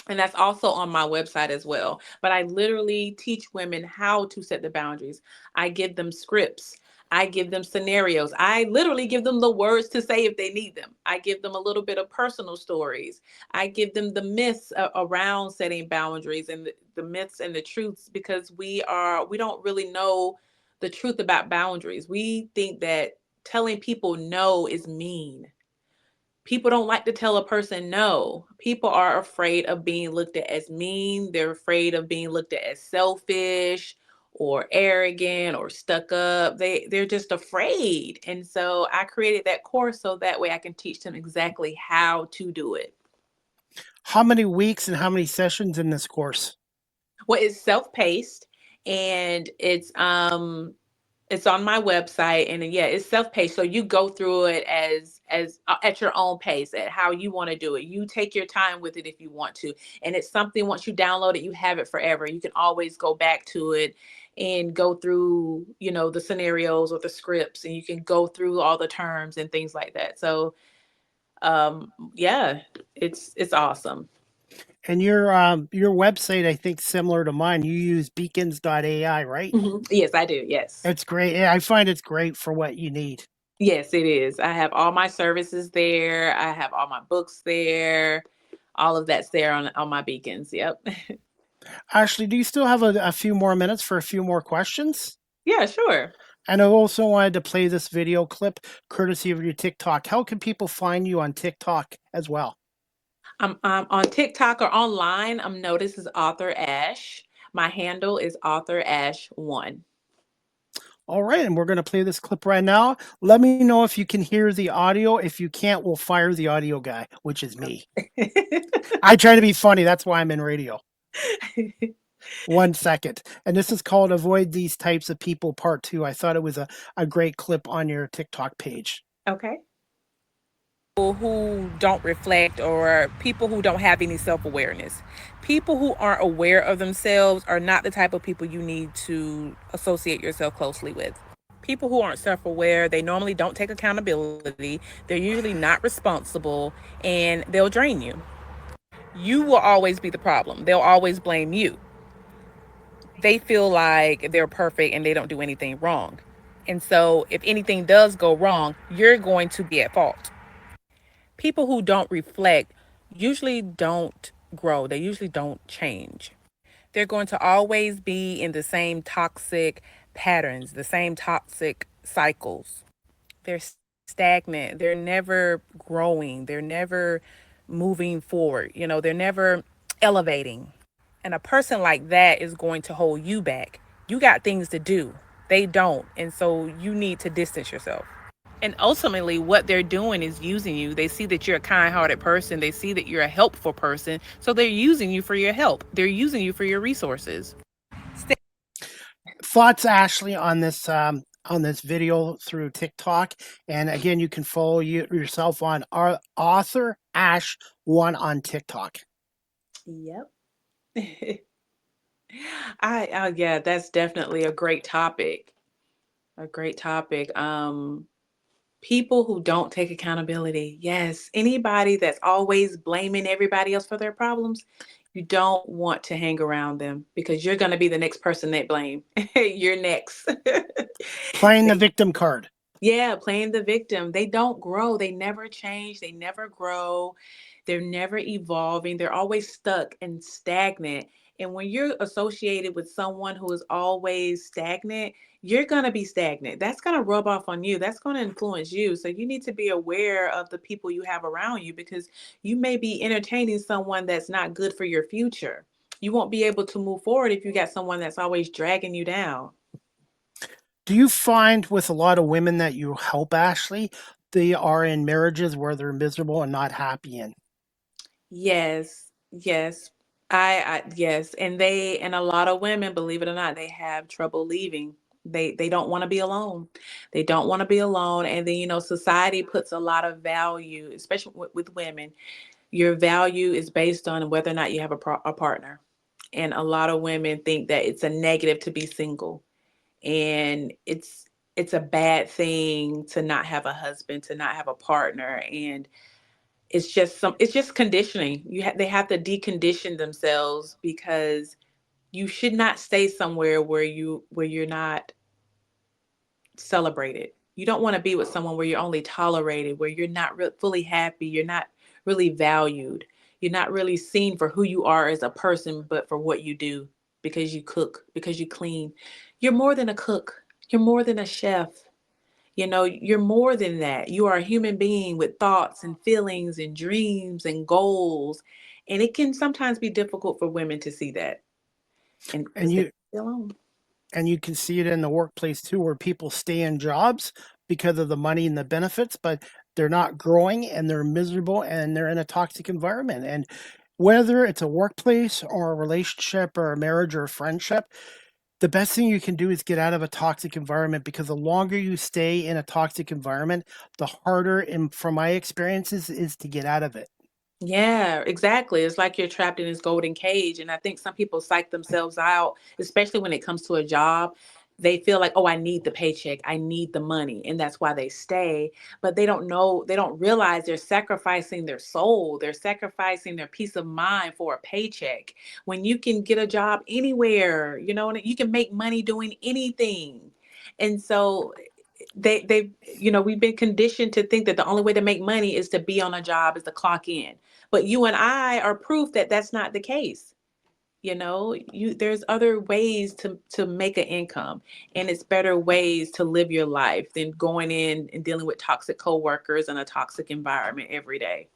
And that's also on my website as well. But I literally teach women how to set the boundaries. I give them scripts. I give them scenarios. I literally give them the words to say if they need them. I give them a little bit of personal stories. I give them the myths around setting boundaries and the myths and the truths, because we don't really know the truth about boundaries. We think that telling people no is mean. People don't like to tell a person no. People are afraid of being looked at as mean. They're afraid of being looked at as selfish or arrogant or stuck up. They're just afraid. And so I created that course so that way I can teach them exactly how to do it. How many weeks and how many sessions in this course? Well, it's self-paced, and it's on my website, and yeah, it's self-paced, so you go through it as at your own pace, at how you want to do it. You take your time with it if you want to, and it's something, once you download it, you have it forever. You can always go back to it and go through, the scenarios or the scripts, and you can go through all the terms and things like that. So yeah, it's awesome. And your website, I think, similar to mine. You use beacons.ai, right? Yes, I do. Yes. It's great. Yeah, I find it's great for what you need. Yes, it is. I have all my services there. I have all my books there. All of that's there on my beacons. Yep. Ashley, do you still have a few more minutes for a few more questions? Yeah, sure. And I also wanted to play this video clip courtesy of your TikTok. How can people find you on TikTok as well? I'm on TikTok or online. I'm noticed as Author Ash. My handle is Author Ash One. All right, and we're going to play this clip right now. Let me know if you can hear the audio. If you can't, we'll fire the audio guy, which is me. I try to be funny. That's why I'm in radio. 1 second. And this is called Avoid These Types of People Part 2. I thought it was a great clip on your TikTok page. Okay. People who don't reflect, or people who don't have any self-awareness. People who aren't aware of themselves are not the type of people you need to associate yourself closely with. People who aren't self-aware, they normally don't take accountability, they're usually not responsible, and they'll drain you. You will always be the problem. They'll always blame you. They feel like they're perfect and they don't do anything wrong. And so if anything does go wrong, you're going to be at fault. People who don't reflect usually don't grow. They usually don't change. They're going to always be in the same toxic patterns, the same toxic cycles. They're stagnant. They're never growing. They're never moving forward. They're never elevating. And a person like that is going to hold you back. You got things to do. They don't. And so you need to distance yourself. And ultimately, what they're doing is using you. They see that you're a kind-hearted person. They see that you're a helpful person. So they're using you for your help. They're using you for your resources. Thoughts, Ashley, on this video through TikTok? And again, you can follow yourself on our Author Ash One on TikTok. Yep. Yeah, that's definitely a great topic. A great topic. People who don't take accountability. Yes, anybody that's always blaming everybody else for their problems, you don't want to hang around them, because you're going to be the next person they blame. You're next. Playing the victim card. Yeah, playing the victim. They don't grow. They never change. They never grow. They're never evolving. They're always stuck and stagnant. And when you're associated with someone who is always stagnant, you're going to be stagnant. That's going to rub off on you. That's going to influence you. So you need to be aware of the people you have around you, because you may be entertaining someone that's not good for your future. You won't be able to move forward if you got someone that's always dragging you down. Do you find with a lot of women that you help, Ashley, they are in marriages where they're miserable and not happy in? Yes, yes. Yes, and a lot of women, believe it or not, they have trouble leaving. They don't want to be alone. They don't want to be alone. And then, society puts a lot of value, especially with women. Your value is based on whether or not you have a partner. And a lot of women think that it's a negative to be single. And it's a bad thing to not have a husband, to not have a partner. And it's just conditioning. They have to decondition themselves, because you should not stay somewhere where you're not celebrated. You don't want to be with someone where you're only tolerated, where you're not fully happy, you're not really valued, you're not really seen for who you are as a person, but for what you do, because you cook, because you clean. You're more than a cook, you're more than a chef. You know, you're more than that. You are a human being with thoughts and feelings and dreams and goals. And it can sometimes be difficult for women to see that. And And because they're you still on. and you can see it in the workplace too, where people stay in jobs because of the money and the benefits, but they're not growing and they're miserable and they're in a toxic environment. And whether it's a workplace or a relationship or a marriage or a friendship, the best thing you can do is get out of a toxic environment, because the longer you stay in a toxic environment, the harder, and from my experiences, is to get out of it. Yeah, exactly. It's like you're trapped in this golden cage. And I think some people psych themselves out, especially when it comes to a job. They feel like, oh, I need the paycheck, I need the money. And that's why they stay. But they don't know, they don't realize they're sacrificing their soul. They're sacrificing their peace of mind for a paycheck. When you can get a job anywhere, you know, and you can make money doing anything. And so we've been conditioned to think that the only way to make money is to be on a job, is to clock in. But you and I are proof that that's not the case. You know, there's other ways to make an income, and it's better ways to live your life than going in and dealing with toxic coworkers and a toxic environment every day.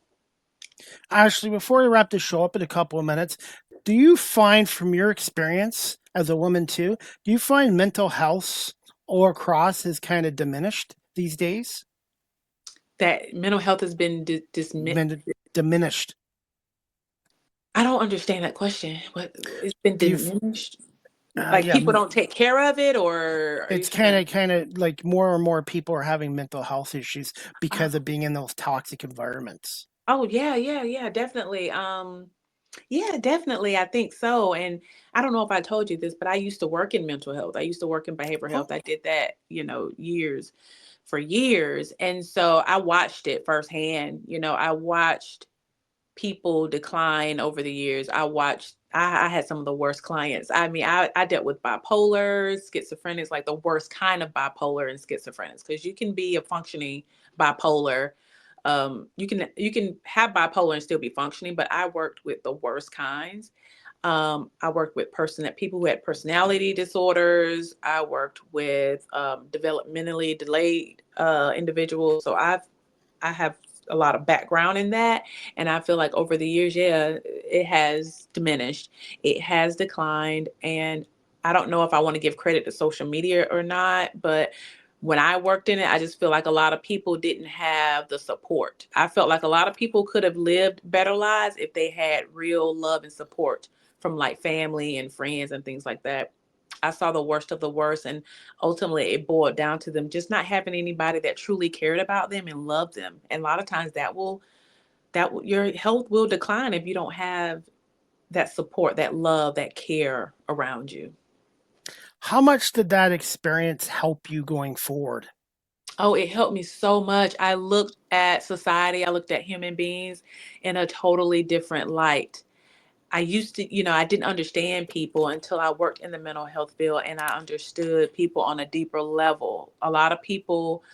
Ashley, before we wrap this show up in a couple of minutes, do you find, from your experience as a woman too, do you find mental health or cross has kind of diminished these days? That mental health has been dismissed. Been diminished. I don't understand that question. What, it's been Do you? diminished? Like Yeah, people don't take care of it, or are you it's trying kind of like more and more people are having mental health issues to? because of being in those toxic environments. Oh, yeah, yeah, yeah, definitely. Yeah, definitely. I think so. And I don't know if I told you this, but I used to work in mental health. I used to work in behavioral Oh, health. I did that, years for years. And so I watched it firsthand. I watched people decline over the years. I had some of the worst clients. I mean, I dealt with bipolar, schizophrenics, like the worst kind of bipolar and schizophrenics, because you can be a functioning bipolar. You can have bipolar and still be functioning, but I worked with the worst kinds. I worked with people who had personality disorders. I worked with developmentally delayed individuals. So I have a lot of background in that. And I feel like over the years, yeah, it has diminished. It has declined. And I don't know if I want to give credit to social media or not, but when I worked in it, I just feel like a lot of people didn't have the support. I felt like a lot of people could have lived better lives if they had real love and support from like family and friends and things like that. I saw the worst of the worst, and ultimately it boiled down to them just not having anybody that truly cared about them and loved them. And a lot of times your health will decline if you don't have that support, that love, that care around you. how much did that experience help you going forward? Oh, it helped me so much. I looked at society, I looked at human beings in a totally different light. I used to, I didn't understand people until I worked in the mental health field, and I understood people on a deeper level. A lot of people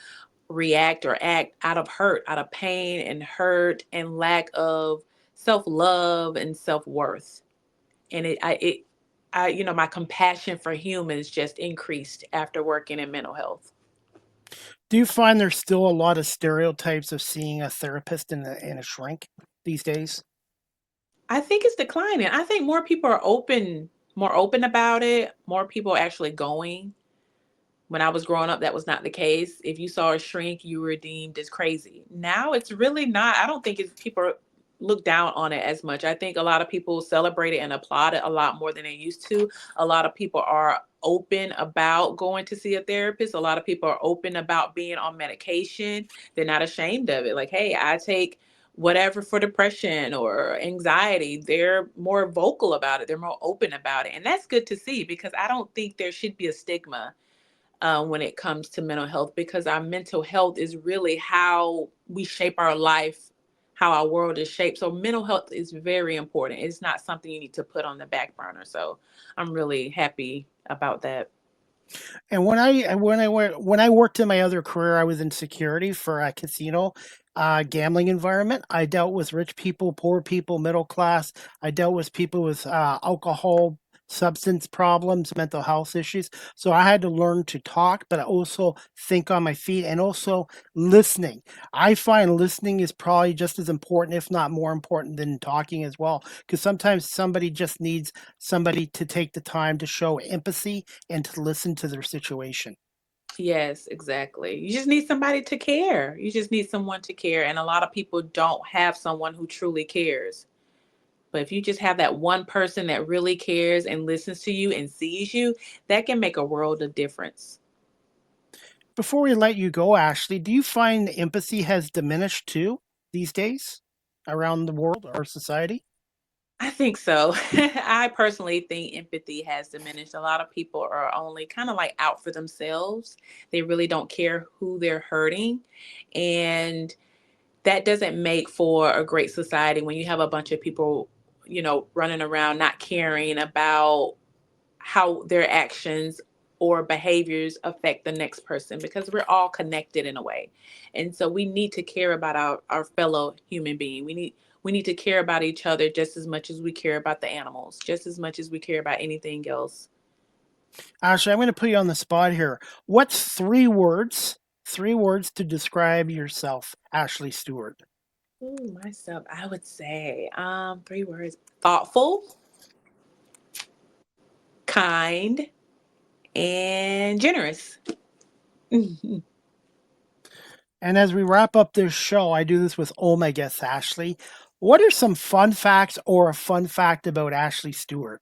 react or act out of hurt, out of pain and hurt and lack of self-love and self-worth. And my compassion for humans just increased after working in mental health. Do you find there's still a lot of stereotypes of seeing a therapist in a shrink these days? I think it's declining. I think more people are more open about it. More people are actually going. When I was growing up, that was not the case. If you saw a shrink, you were deemed as crazy. Now it's really not. I don't think people look down on it as much. I think a lot of people celebrate it and applaud it a lot more than they used to. A lot of people are open about going to see a therapist. A lot of people are open about being on medication. They're not ashamed of it. Like, hey, I take whatever for depression or anxiety. They're more vocal about it. They're more open about it. And that's good to see, because I don't think there should be a stigma when it comes to mental health, because our mental health is really how we shape our life, how our world is shaped. So mental health is very important. It's not something you need to put on the back burner. So I'm really happy about that. And when I worked in my other career, I was in security for a casino gambling environment. I dealt with rich people, poor people, middle class. I dealt with people with alcohol, substance problems, mental health issues. So I had to learn to talk, but also think on my feet and also listening. I find listening is probably just as important, if not more important, than talking as well. Because sometimes somebody just needs somebody to take the time to show empathy and to listen to their situation. Yes, exactly. You just need somebody to care. You just need someone to care. And a lot of people don't have someone who truly cares. But if you just have that one person that really cares and listens to you and sees you, that can make a world of difference. Before we let you go, Ashley, do you find empathy has diminished too these days around the world, our society? I think so. I personally think empathy has diminished. A lot of people are only kind of like out for themselves. They really don't care who they're hurting. And that doesn't make for a great society when you have a bunch of people, running around not caring about how their actions or behaviors affect the next person, because we're all connected in a way. And so we need to care about our fellow human being. We need to care about each other just as much as we care about the animals, just as much as we care about anything else. Ashley, I'm going to put you on the spot here. What's three words to describe yourself, Ashley Stewart? Ooh, myself, I would say, 3 words: thoughtful, kind, and generous. And as we wrap up this show, I do this with all my guests, Ashley. What are some fun facts or a fun fact about Ashley Stewart?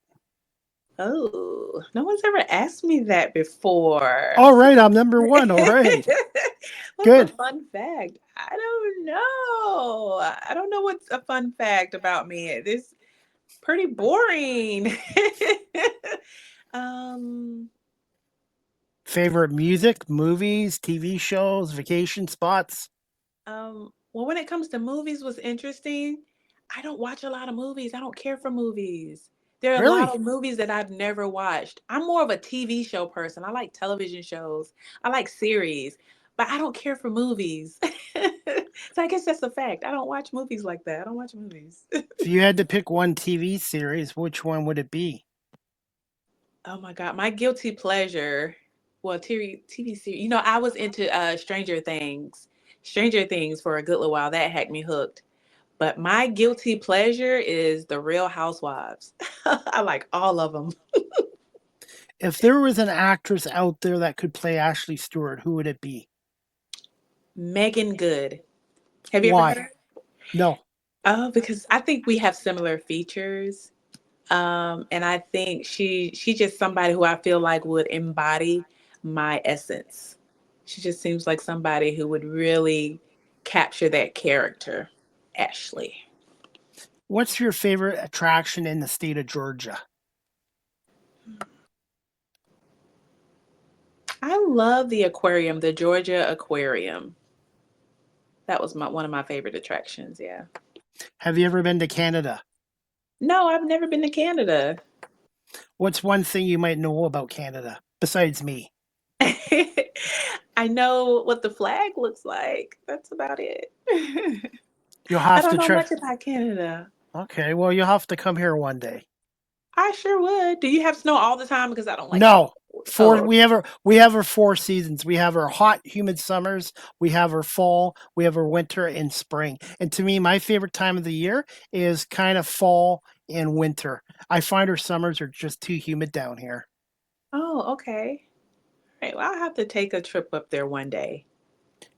Oh, no one's ever asked me that before. All right, I'm number one. All right, What's a good. fun fact? I don't know. I don't know what's a fun fact about me. This pretty boring. um, Favorite music, movies, TV shows, vacation spots? well, when it comes to movies, what's interesting, I don't watch a lot of movies. I don't care for movies. There are a lot Really? of movies that I've never watched. I'm more of a TV show person. I like television shows. I like series, but I don't care for movies. So I guess that's a fact. I don't watch movies like that. I don't watch movies. If you had to pick one TV series, which one would it be? Oh my God, my guilty pleasure. Well, TV series. I was into Stranger Things. Stranger Things for a good little while. That had me hooked. But my guilty pleasure is the Real Housewives. I like all of them. If there was an actress out there that could play Ashley Stewart, who would it be? Megan Good. Have you ever met Why? her? No. Oh, because I think we have similar features. And I think she's just somebody who I feel like would embody my essence. She just seems like somebody who would really capture that character, Ashley. What's your favorite attraction in the state of Georgia? I love the aquarium, the Georgia Aquarium. That was one of my favorite attractions. Yeah. Have you ever been to Canada? No, I've never been to Canada. What's one thing you might know about Canada besides me? I know what the flag looks like. That's about it. You'll I have don't to know try. much about Canada. Okay, well, you'll have to come here one day. I sure would. Do you have snow all the time? Because I don't like No, cold. four. Oh, We have our four seasons. We have our hot, humid summers. We have our fall. We have our winter and spring. And to me, my favorite time of the year is kind of fall and winter. I find our summers are just too humid down here. oh, okay. Right. Well, I'll have to take a trip up there one day.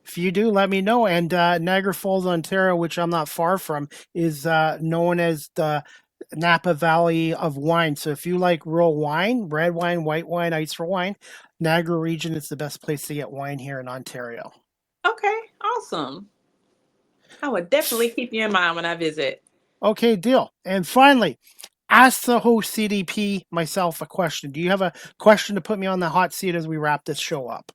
If you do, let me know. And Niagara Falls, Ontario, which I'm not far from, is known as the Napa Valley of wine. So if you like real wine, red wine, white wine, ice for wine, Niagara region is the best place to get wine here in Ontario. Okay, awesome. I would definitely keep you in mind when I visit. Okay, deal. And finally, ask the host CDP myself a question. Do you have a question to put me on the hot seat as we wrap this show up?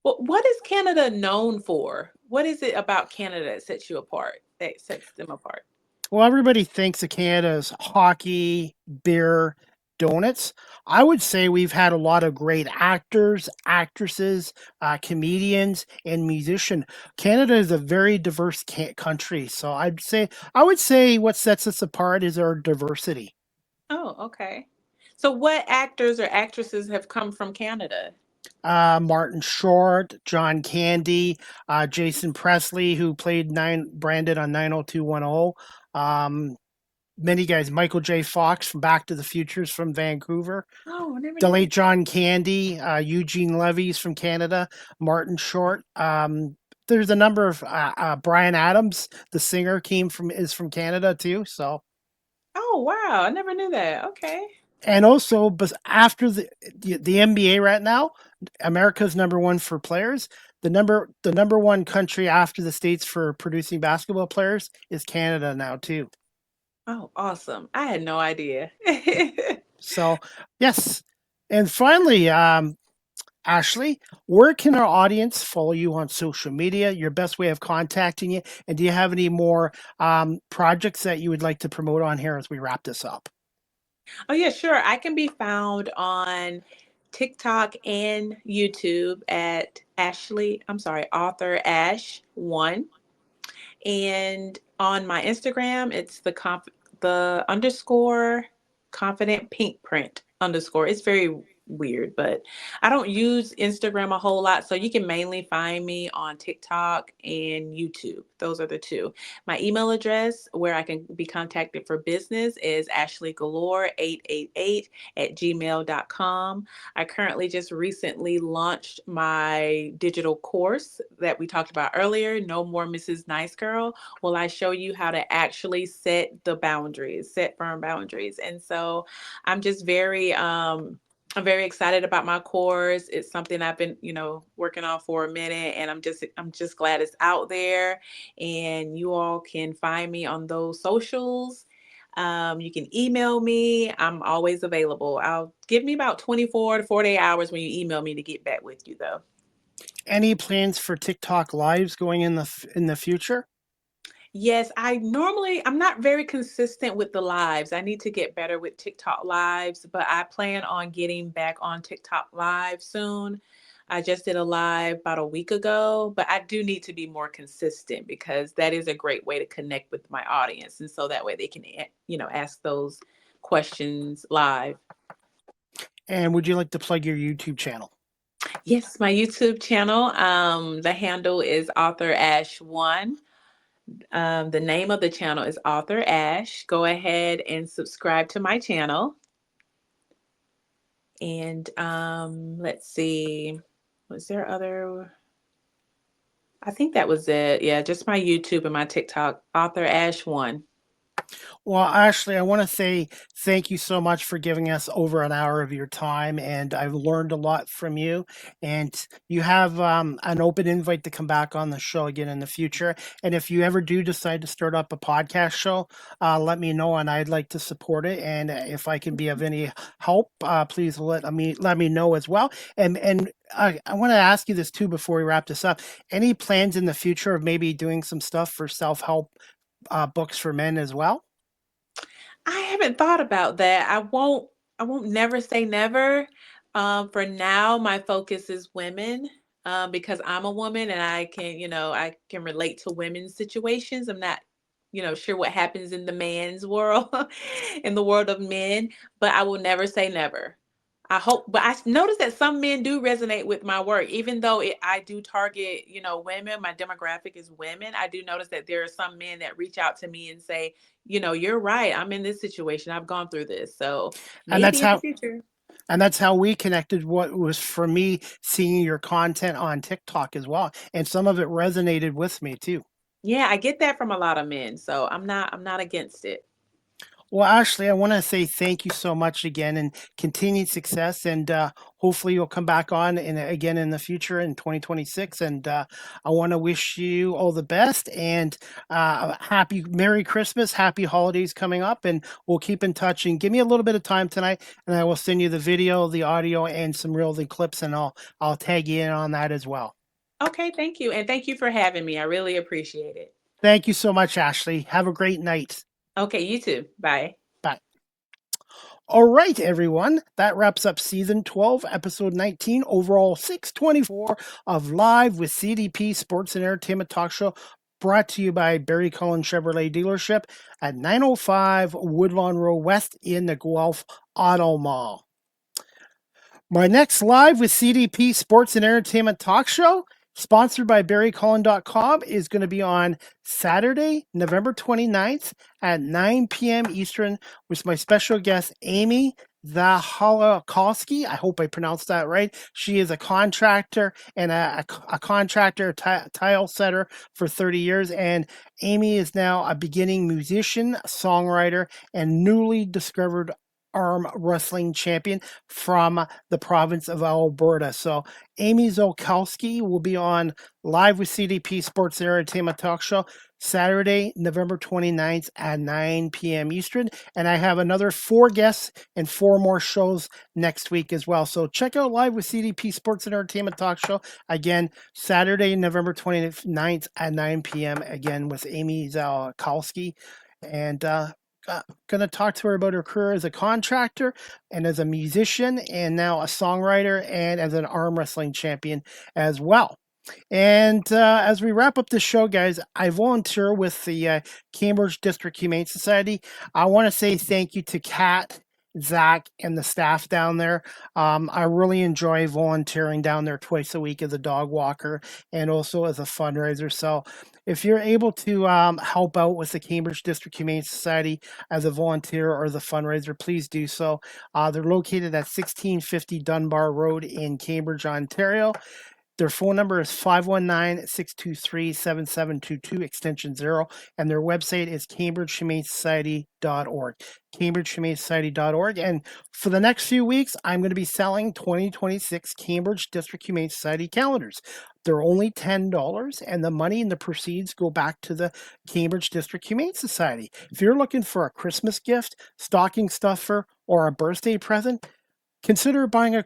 Well, what is Canada known for? What is it about Canada that sets you apart? That sets them apart? Well, everybody thinks of Canada as hockey, beer, donuts. I would say we've had a lot of great actors, actresses, comedians, and musicians. Canada is a very diverse country, so I would say what sets us apart is our diversity. Oh, okay. So what actors or actresses have come from Canada? Martin Short, John Candy, Jason Presley, who played nine Brandon on 90210. Many guys, Michael J. Fox from Back to the Futures from Vancouver, Oh, I never the knew late that. John Candy, Eugene Levy's from Canada, Martin Short. There's a number of Brian Adams, the singer, came from is from Canada too. So Oh, wow. I never knew that. Okay. and also, but after the NBA right now, America's number one for players. The number one country after the states for producing basketball players is Canada now too. Oh, awesome. I had no idea. So yes, and finally, Ashley, where can our audience follow you on social media? Your best way of contacting you, and do you have any more projects that you would like to promote on here as we wrap this up? Oh, yeah, sure. I can be found on TikTok and YouTube at author Ash one. And on my Instagram, it's the underscore confident pink print underscore. It's very weird, but I don't use Instagram a whole lot. So you can mainly find me on TikTok and YouTube. Those are the two. My email address where I can be contacted for business is ashleygalore888 at gmail.com. I currently just recently launched my digital course that we talked about earlier, No More Mrs. Nice Girl. Well, I show you how to actually set the boundaries, set firm boundaries. And so I'm just I'm very excited about my course. It's something I've been, working on for a minute, and I'm just glad it's out there. And you all can find me on those socials. You can email me. I'm always available. I'll give me about 24 to 48 hours when you email me to get back with you, though. Any plans for TikTok lives going in the future? Yes, I'm not very consistent with the lives. I need to get better with TikTok lives, but I plan on getting back on TikTok live soon. I just did a live about a week ago, but I do need to be more consistent because that is a great way to connect with my audience. And so that way they can, ask those questions live. And would you like to plug your YouTube channel? Yes, my YouTube channel, the handle is author Ash One. The name of the channel is Author Ash. Go ahead and subscribe to my channel. And let's see, was there other? I think that was it. Yeah, just my YouTube and my TikTok, Author Ash One. Well, Ashley, I want to say thank you so much for giving us over an hour of your time, and I've learned a lot from you. And you have an open invite to come back on the show again in the future. And if you ever do decide to start up a podcast show, let me know, and I'd like to support it. And if I can be of any help, please let me know as well. And I want to ask you this too before we wrap this up. Any plans in the future of maybe doing some stuff for self help books for men as well? I haven't thought about that. I won't never say never. For now, my focus is women, because I'm a woman and I can relate to women's situations. I'm not, sure what happens in the man's world, in the world of men, but I will never say never. I hope, but notice that some men do resonate with my work, even though I do target, women. My demographic is women. I do notice that there are some men that reach out to me and say, you're right. I'm in this situation. I've gone through this. So And that's maybe in the how future. and that's how we connected. What was for me seeing your content on TikTok as well, and some of it resonated with me too. Yeah, I get that from a lot of men. So I'm not against it. Well, Ashley, I want to say thank you so much again, and continued success. And hopefully, you'll come back on again in the future in 2026. And I want to wish you all the best and happy Merry Christmas, happy holidays coming up. And we'll keep in touch. And give me a little bit of time tonight, and I will send you the video, the audio, and some real the clips, and I'll tag you in on that as well. Okay, thank you. And thank you for having me. I really appreciate it. Thank you so much, Ashley. Have a great night. Okay, you too. Bye. Bye. All right, everyone. That wraps up season 12, episode 19, overall 624 of Live with CDP Sports and Entertainment Talk Show, brought to you by Barry Cullen Chevrolet Dealership at 905 Woodlawn Road West in the Guelph Auto Mall. My next Live with CDP Sports and Entertainment Talk Show, sponsored by BarryCullen.com, is going to be on Saturday, November 29th at 9 p.m. Eastern with my special guest, Amy Zaholakowski. I hope I pronounced that right. She is a contractor and a contractor, tile setter for 30 years. And Amy is now a beginning musician, songwriter, and newly discovered arm wrestling champion from the province of Alberta. So Amy Zolkowski will be on Live with CDP Sports and Entertainment Talk Show Saturday, November 29th at 9 p.m. Eastern. And I have another 4 guests and 4 more shows next week as well. So check out Live with CDP Sports and Entertainment Talk Show. Again, Saturday, November 29th at 9 p.m. Again with Amy Zolkowski. And going to talk to her about her career as a contractor and as a musician and now a songwriter and as an arm wrestling champion as well. And as we wrap up this show, guys, I volunteer with the Cambridge District Humane Society. I want to say thank you to Kat, Zach, and the staff down there. I really enjoy volunteering down there twice a week as a dog walker and also as a fundraiser. So if you're able to help out with the Cambridge District Humane Society as a volunteer or as a fundraiser, please do so. They're located at 1650 Dunbar Road in Cambridge, Ontario. Their phone number is 519-623-7722, extension 0, and their website is cambridgehumanesociety.org, cambridgehumanesociety.org. And for the next few weeks, I'm going to be selling 2026 Cambridge District Humane Society calendars. They're only $10, and the money and the proceeds go back to the Cambridge District Humane Society. If you're looking for a Christmas gift, stocking stuffer, or a birthday present, consider buying a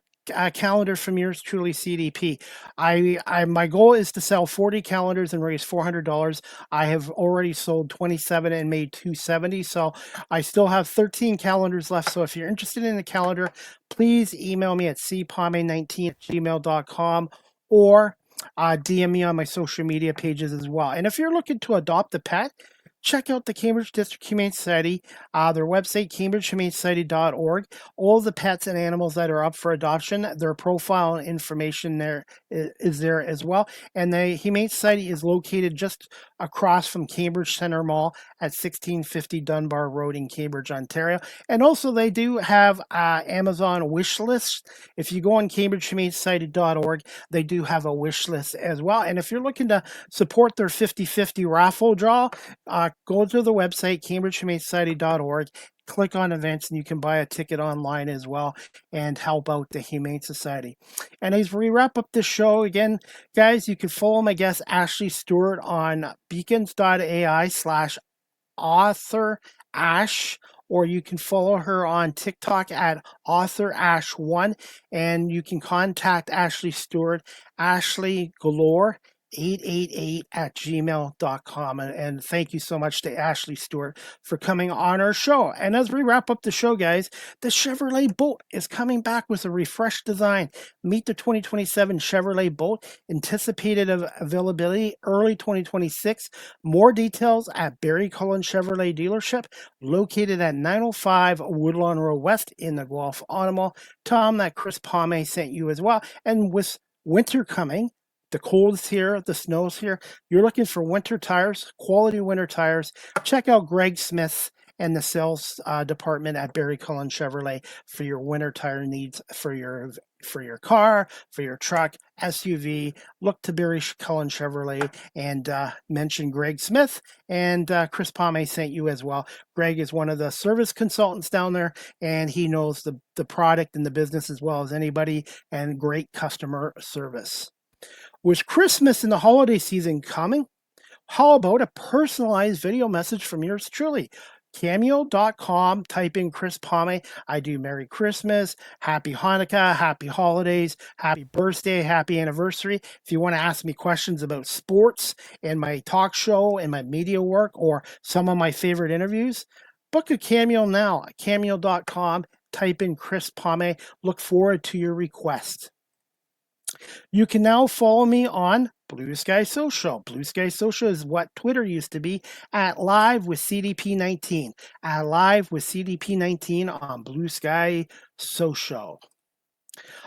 calendar from yours truly, CDP. My goal is to sell 40 calendars and raise $400. I have already sold 27 and made $270, so I still have 13 calendars left. So if you're interested in a calendar, please email me at cpame19@gmail.com or DM me on my social media pages as well. And if you're looking to adopt a pet, check out the Cambridge District Humane Society, their website, cambridgehumanesociety.org. All the pets and animals that are up for adoption, their profile and information there is there as well. And the Humane Society is located just across from Cambridge Centre Mall at 1650 Dunbar Road in Cambridge, Ontario. And also they do have Amazon wish lists. If you go on cambridgehumanesociety.org, they do have a wish list as well. And if you're looking to support their 50-50 raffle draw, go to the website, cambridgehumanesociety.org, click on events, and you can buy a ticket online as well and help out the Humane Society. And as we wrap up this show, again, guys, you can follow my guest Ashley Stewart on beacons.ai/author Ash, or you can follow her on TikTok at author-ash1, and you can contact Ashley Stewart, Ashley Galore 888@gmail.com. And thank you so much to Ashley Stewart for coming on our show. And as we wrap up the show, guys, the Chevrolet Bolt is coming back with a refreshed design. Meet the 2027 Chevrolet Bolt. Anticipated availability early 2026. More details at Barry Cullen Chevrolet Dealership, located at 905 Woodlawn Road West in the Guelph Auto Mall. Tom, that Chris Palme sent you as well. And with winter coming, the cold's here, the snow's here. You're looking for winter tires, quality winter tires. Check out Greg Smith and the sales department at Barry Cullen Chevrolet for your winter tire needs for your car, for your truck, SUV. Look to Barry Cullen Chevrolet and mention Greg Smith, and Chris Palme sent you as well. Greg is one of the service consultants down there, and he knows the product and the business as well as anybody, and great customer service. With Christmas and the holiday season coming, how about a personalized video message from yours truly? Cameo.com, type in Chris Palme. I do Merry Christmas, Happy Hanukkah, Happy Holidays, Happy Birthday, Happy Anniversary. If you want to ask me questions about sports and my talk show and my media work or some of my favorite interviews, book a Cameo now at cameo.com type in Chris Palme. Look forward to your request. You can now follow me on Blue Sky Social. Blue Sky Social is what Twitter used to be, at Live with CDP19. At Live with CDP19 on Blue Sky Social.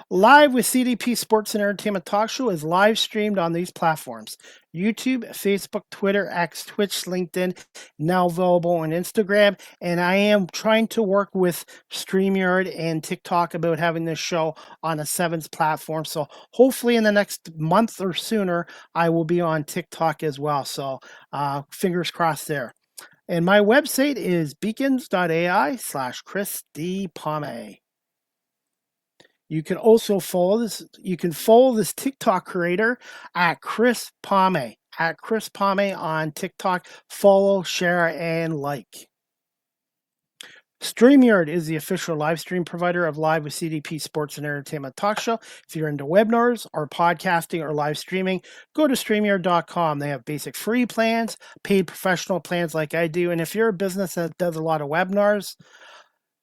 Live with CDP Sports and Entertainment Talk Show is live streamed on these platforms: YouTube, Facebook, Twitter, X, Twitch, LinkedIn, now available on Instagram. And I am trying to work with StreamYard and TikTok about having this show on a seventh platform. So hopefully in the next month or sooner, I will be on TikTok as well. So fingers crossed there. And my website is beacons.ai/Chris D. Palme. You can also follow this. You can follow this TikTok creator at Chris Palme. At Chris Palme on TikTok. Follow, share, and like. StreamYard is the official live stream provider of Live with CDP Sports and Entertainment Talk Show. If you're into webinars or podcasting or live streaming, go to StreamYard.com. They have basic free plans, paid professional plans like I do. And if you're a business that does a lot of webinars,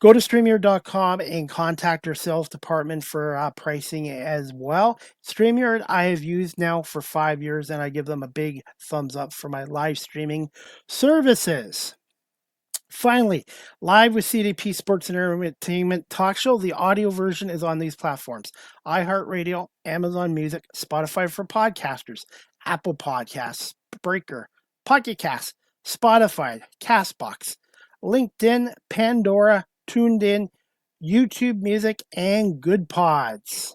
go to StreamYard.com and contact our sales department for pricing as well. StreamYard I have used now for 5 years, and I give them a big thumbs up for my live streaming services. Finally, Live with CDP Sports and Entertainment Talk Show. The audio version is on these platforms: iHeartRadio, Amazon Music, Spotify for podcasters, Apple Podcasts, Breaker, Pocket Cast, Spotify, Castbox, LinkedIn, Pandora, Tuned In, YouTube Music, and Good Pods.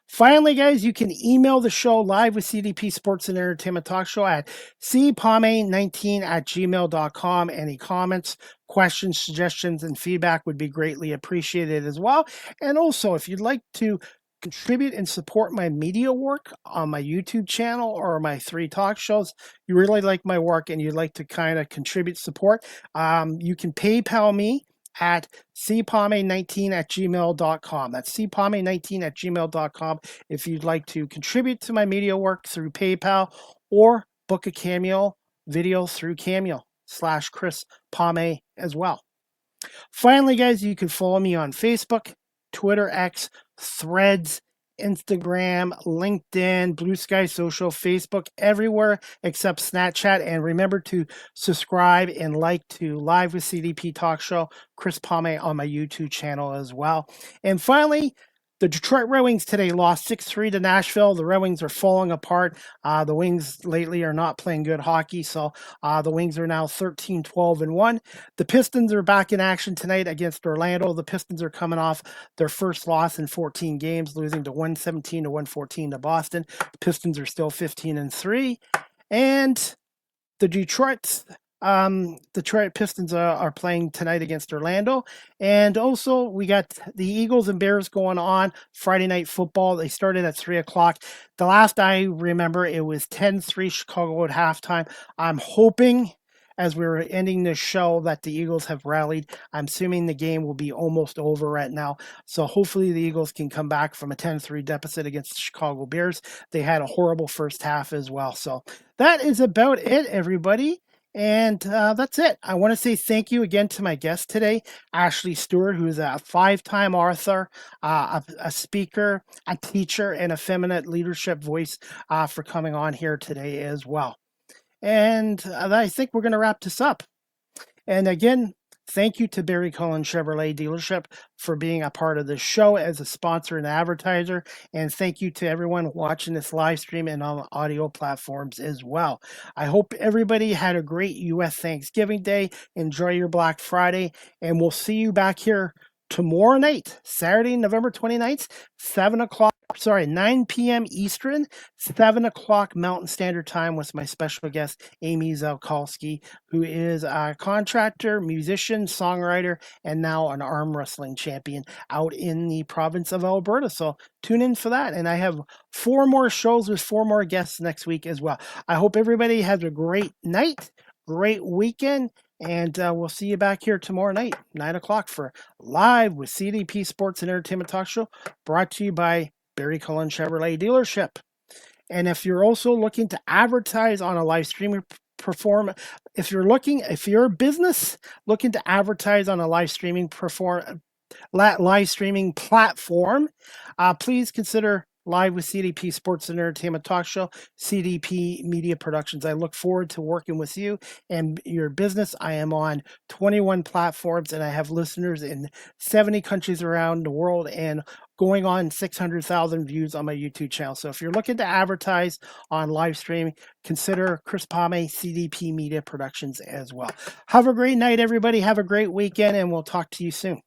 Finally, guys, you can email the show Live with CDP Sports and Entertainment Talk Show at cpalme19@gmail.com. Any comments, questions, suggestions, and feedback would be greatly appreciated as well. And also, if you'd like to contribute and support my media work on my YouTube channel or my 3 talk shows, you really like my work and you'd like to kind of contribute support, you can PayPal me at cpalme19@gmail.com. That's cpalme19@gmail.com if you'd like to contribute to my media work through PayPal or book a cameo video through Cameo/Chris Palme as well. Finally, guys, you can follow me on Facebook, Twitter, X, Threads, Instagram, LinkedIn, Blue Sky Social, Facebook, everywhere except Snapchat. And remember to subscribe and like to Live with CDP Talk Show, Chris Palme on my YouTube channel as well. And finally, the Detroit Red Wings today lost 6-3 to Nashville. The Red Wings are falling apart. The Wings lately are not playing good hockey, so the Wings are now 13-12-1. The Pistons are back in action tonight against Orlando. The Pistons are coming off their first loss in 14 games, losing to 117 to 114 to Boston. The Pistons are still 15-3. And the Detroit Pistons are playing tonight against Orlando. And also, we got the Eagles and Bears going on Friday Night Football. They started at 3 o'clock. The last I remember, it was 10-3 Chicago at halftime. I'm hoping, as we're ending this show, that the Eagles have rallied. I'm assuming the game will be almost over right now. So hopefully the Eagles can come back from a 10-3 deficit against the Chicago Bears. They had a horrible first half as well. So that is about it, everybody. And that's it. I want to say thank you again to my guest today, Ashley Stewart, who is a 5-time author, a speaker, a teacher, and a feminine leadership voice for coming on here today as well. And I think we're going to wrap this up. And again, thank you to Barry Cullen Chevrolet Dealership for being a part of the show as a sponsor and advertiser. And thank you to everyone watching this live stream and on audio platforms as well. I hope everybody had a great U.S. Thanksgiving Day. Enjoy your Black Friday. And we'll see you back here tomorrow night, Saturday, November 29th, 9 p.m. Eastern, 7 o'clock Mountain Standard Time with my special guest, Amy Zalkowski, who is a contractor, musician, songwriter, and now an arm wrestling champion out in the province of Alberta. So tune in for that. And I have 4 more shows with 4 more guests next week as well. I hope everybody has a great night, great weekend. And we'll see you back here tomorrow night, 9 o'clock, for Live with CDP Sports and Entertainment Talk Show, brought to you by Barry Cullen Chevrolet Dealership. And if you're also looking to advertise on a live streaming if you're a business looking to advertise on a live streaming platform, please consider Live with CDP Sports and Entertainment Talk Show, CDP Media Productions. I look forward to working with you and your business. I am on 21 platforms and I have listeners in 70 countries around the world and going on 600,000 views on my YouTube channel. So if you're looking to advertise on live stream, consider Chris Pame, CDP Media Productions as well. Have a great night, everybody. Have a great weekend, and we'll talk to you soon.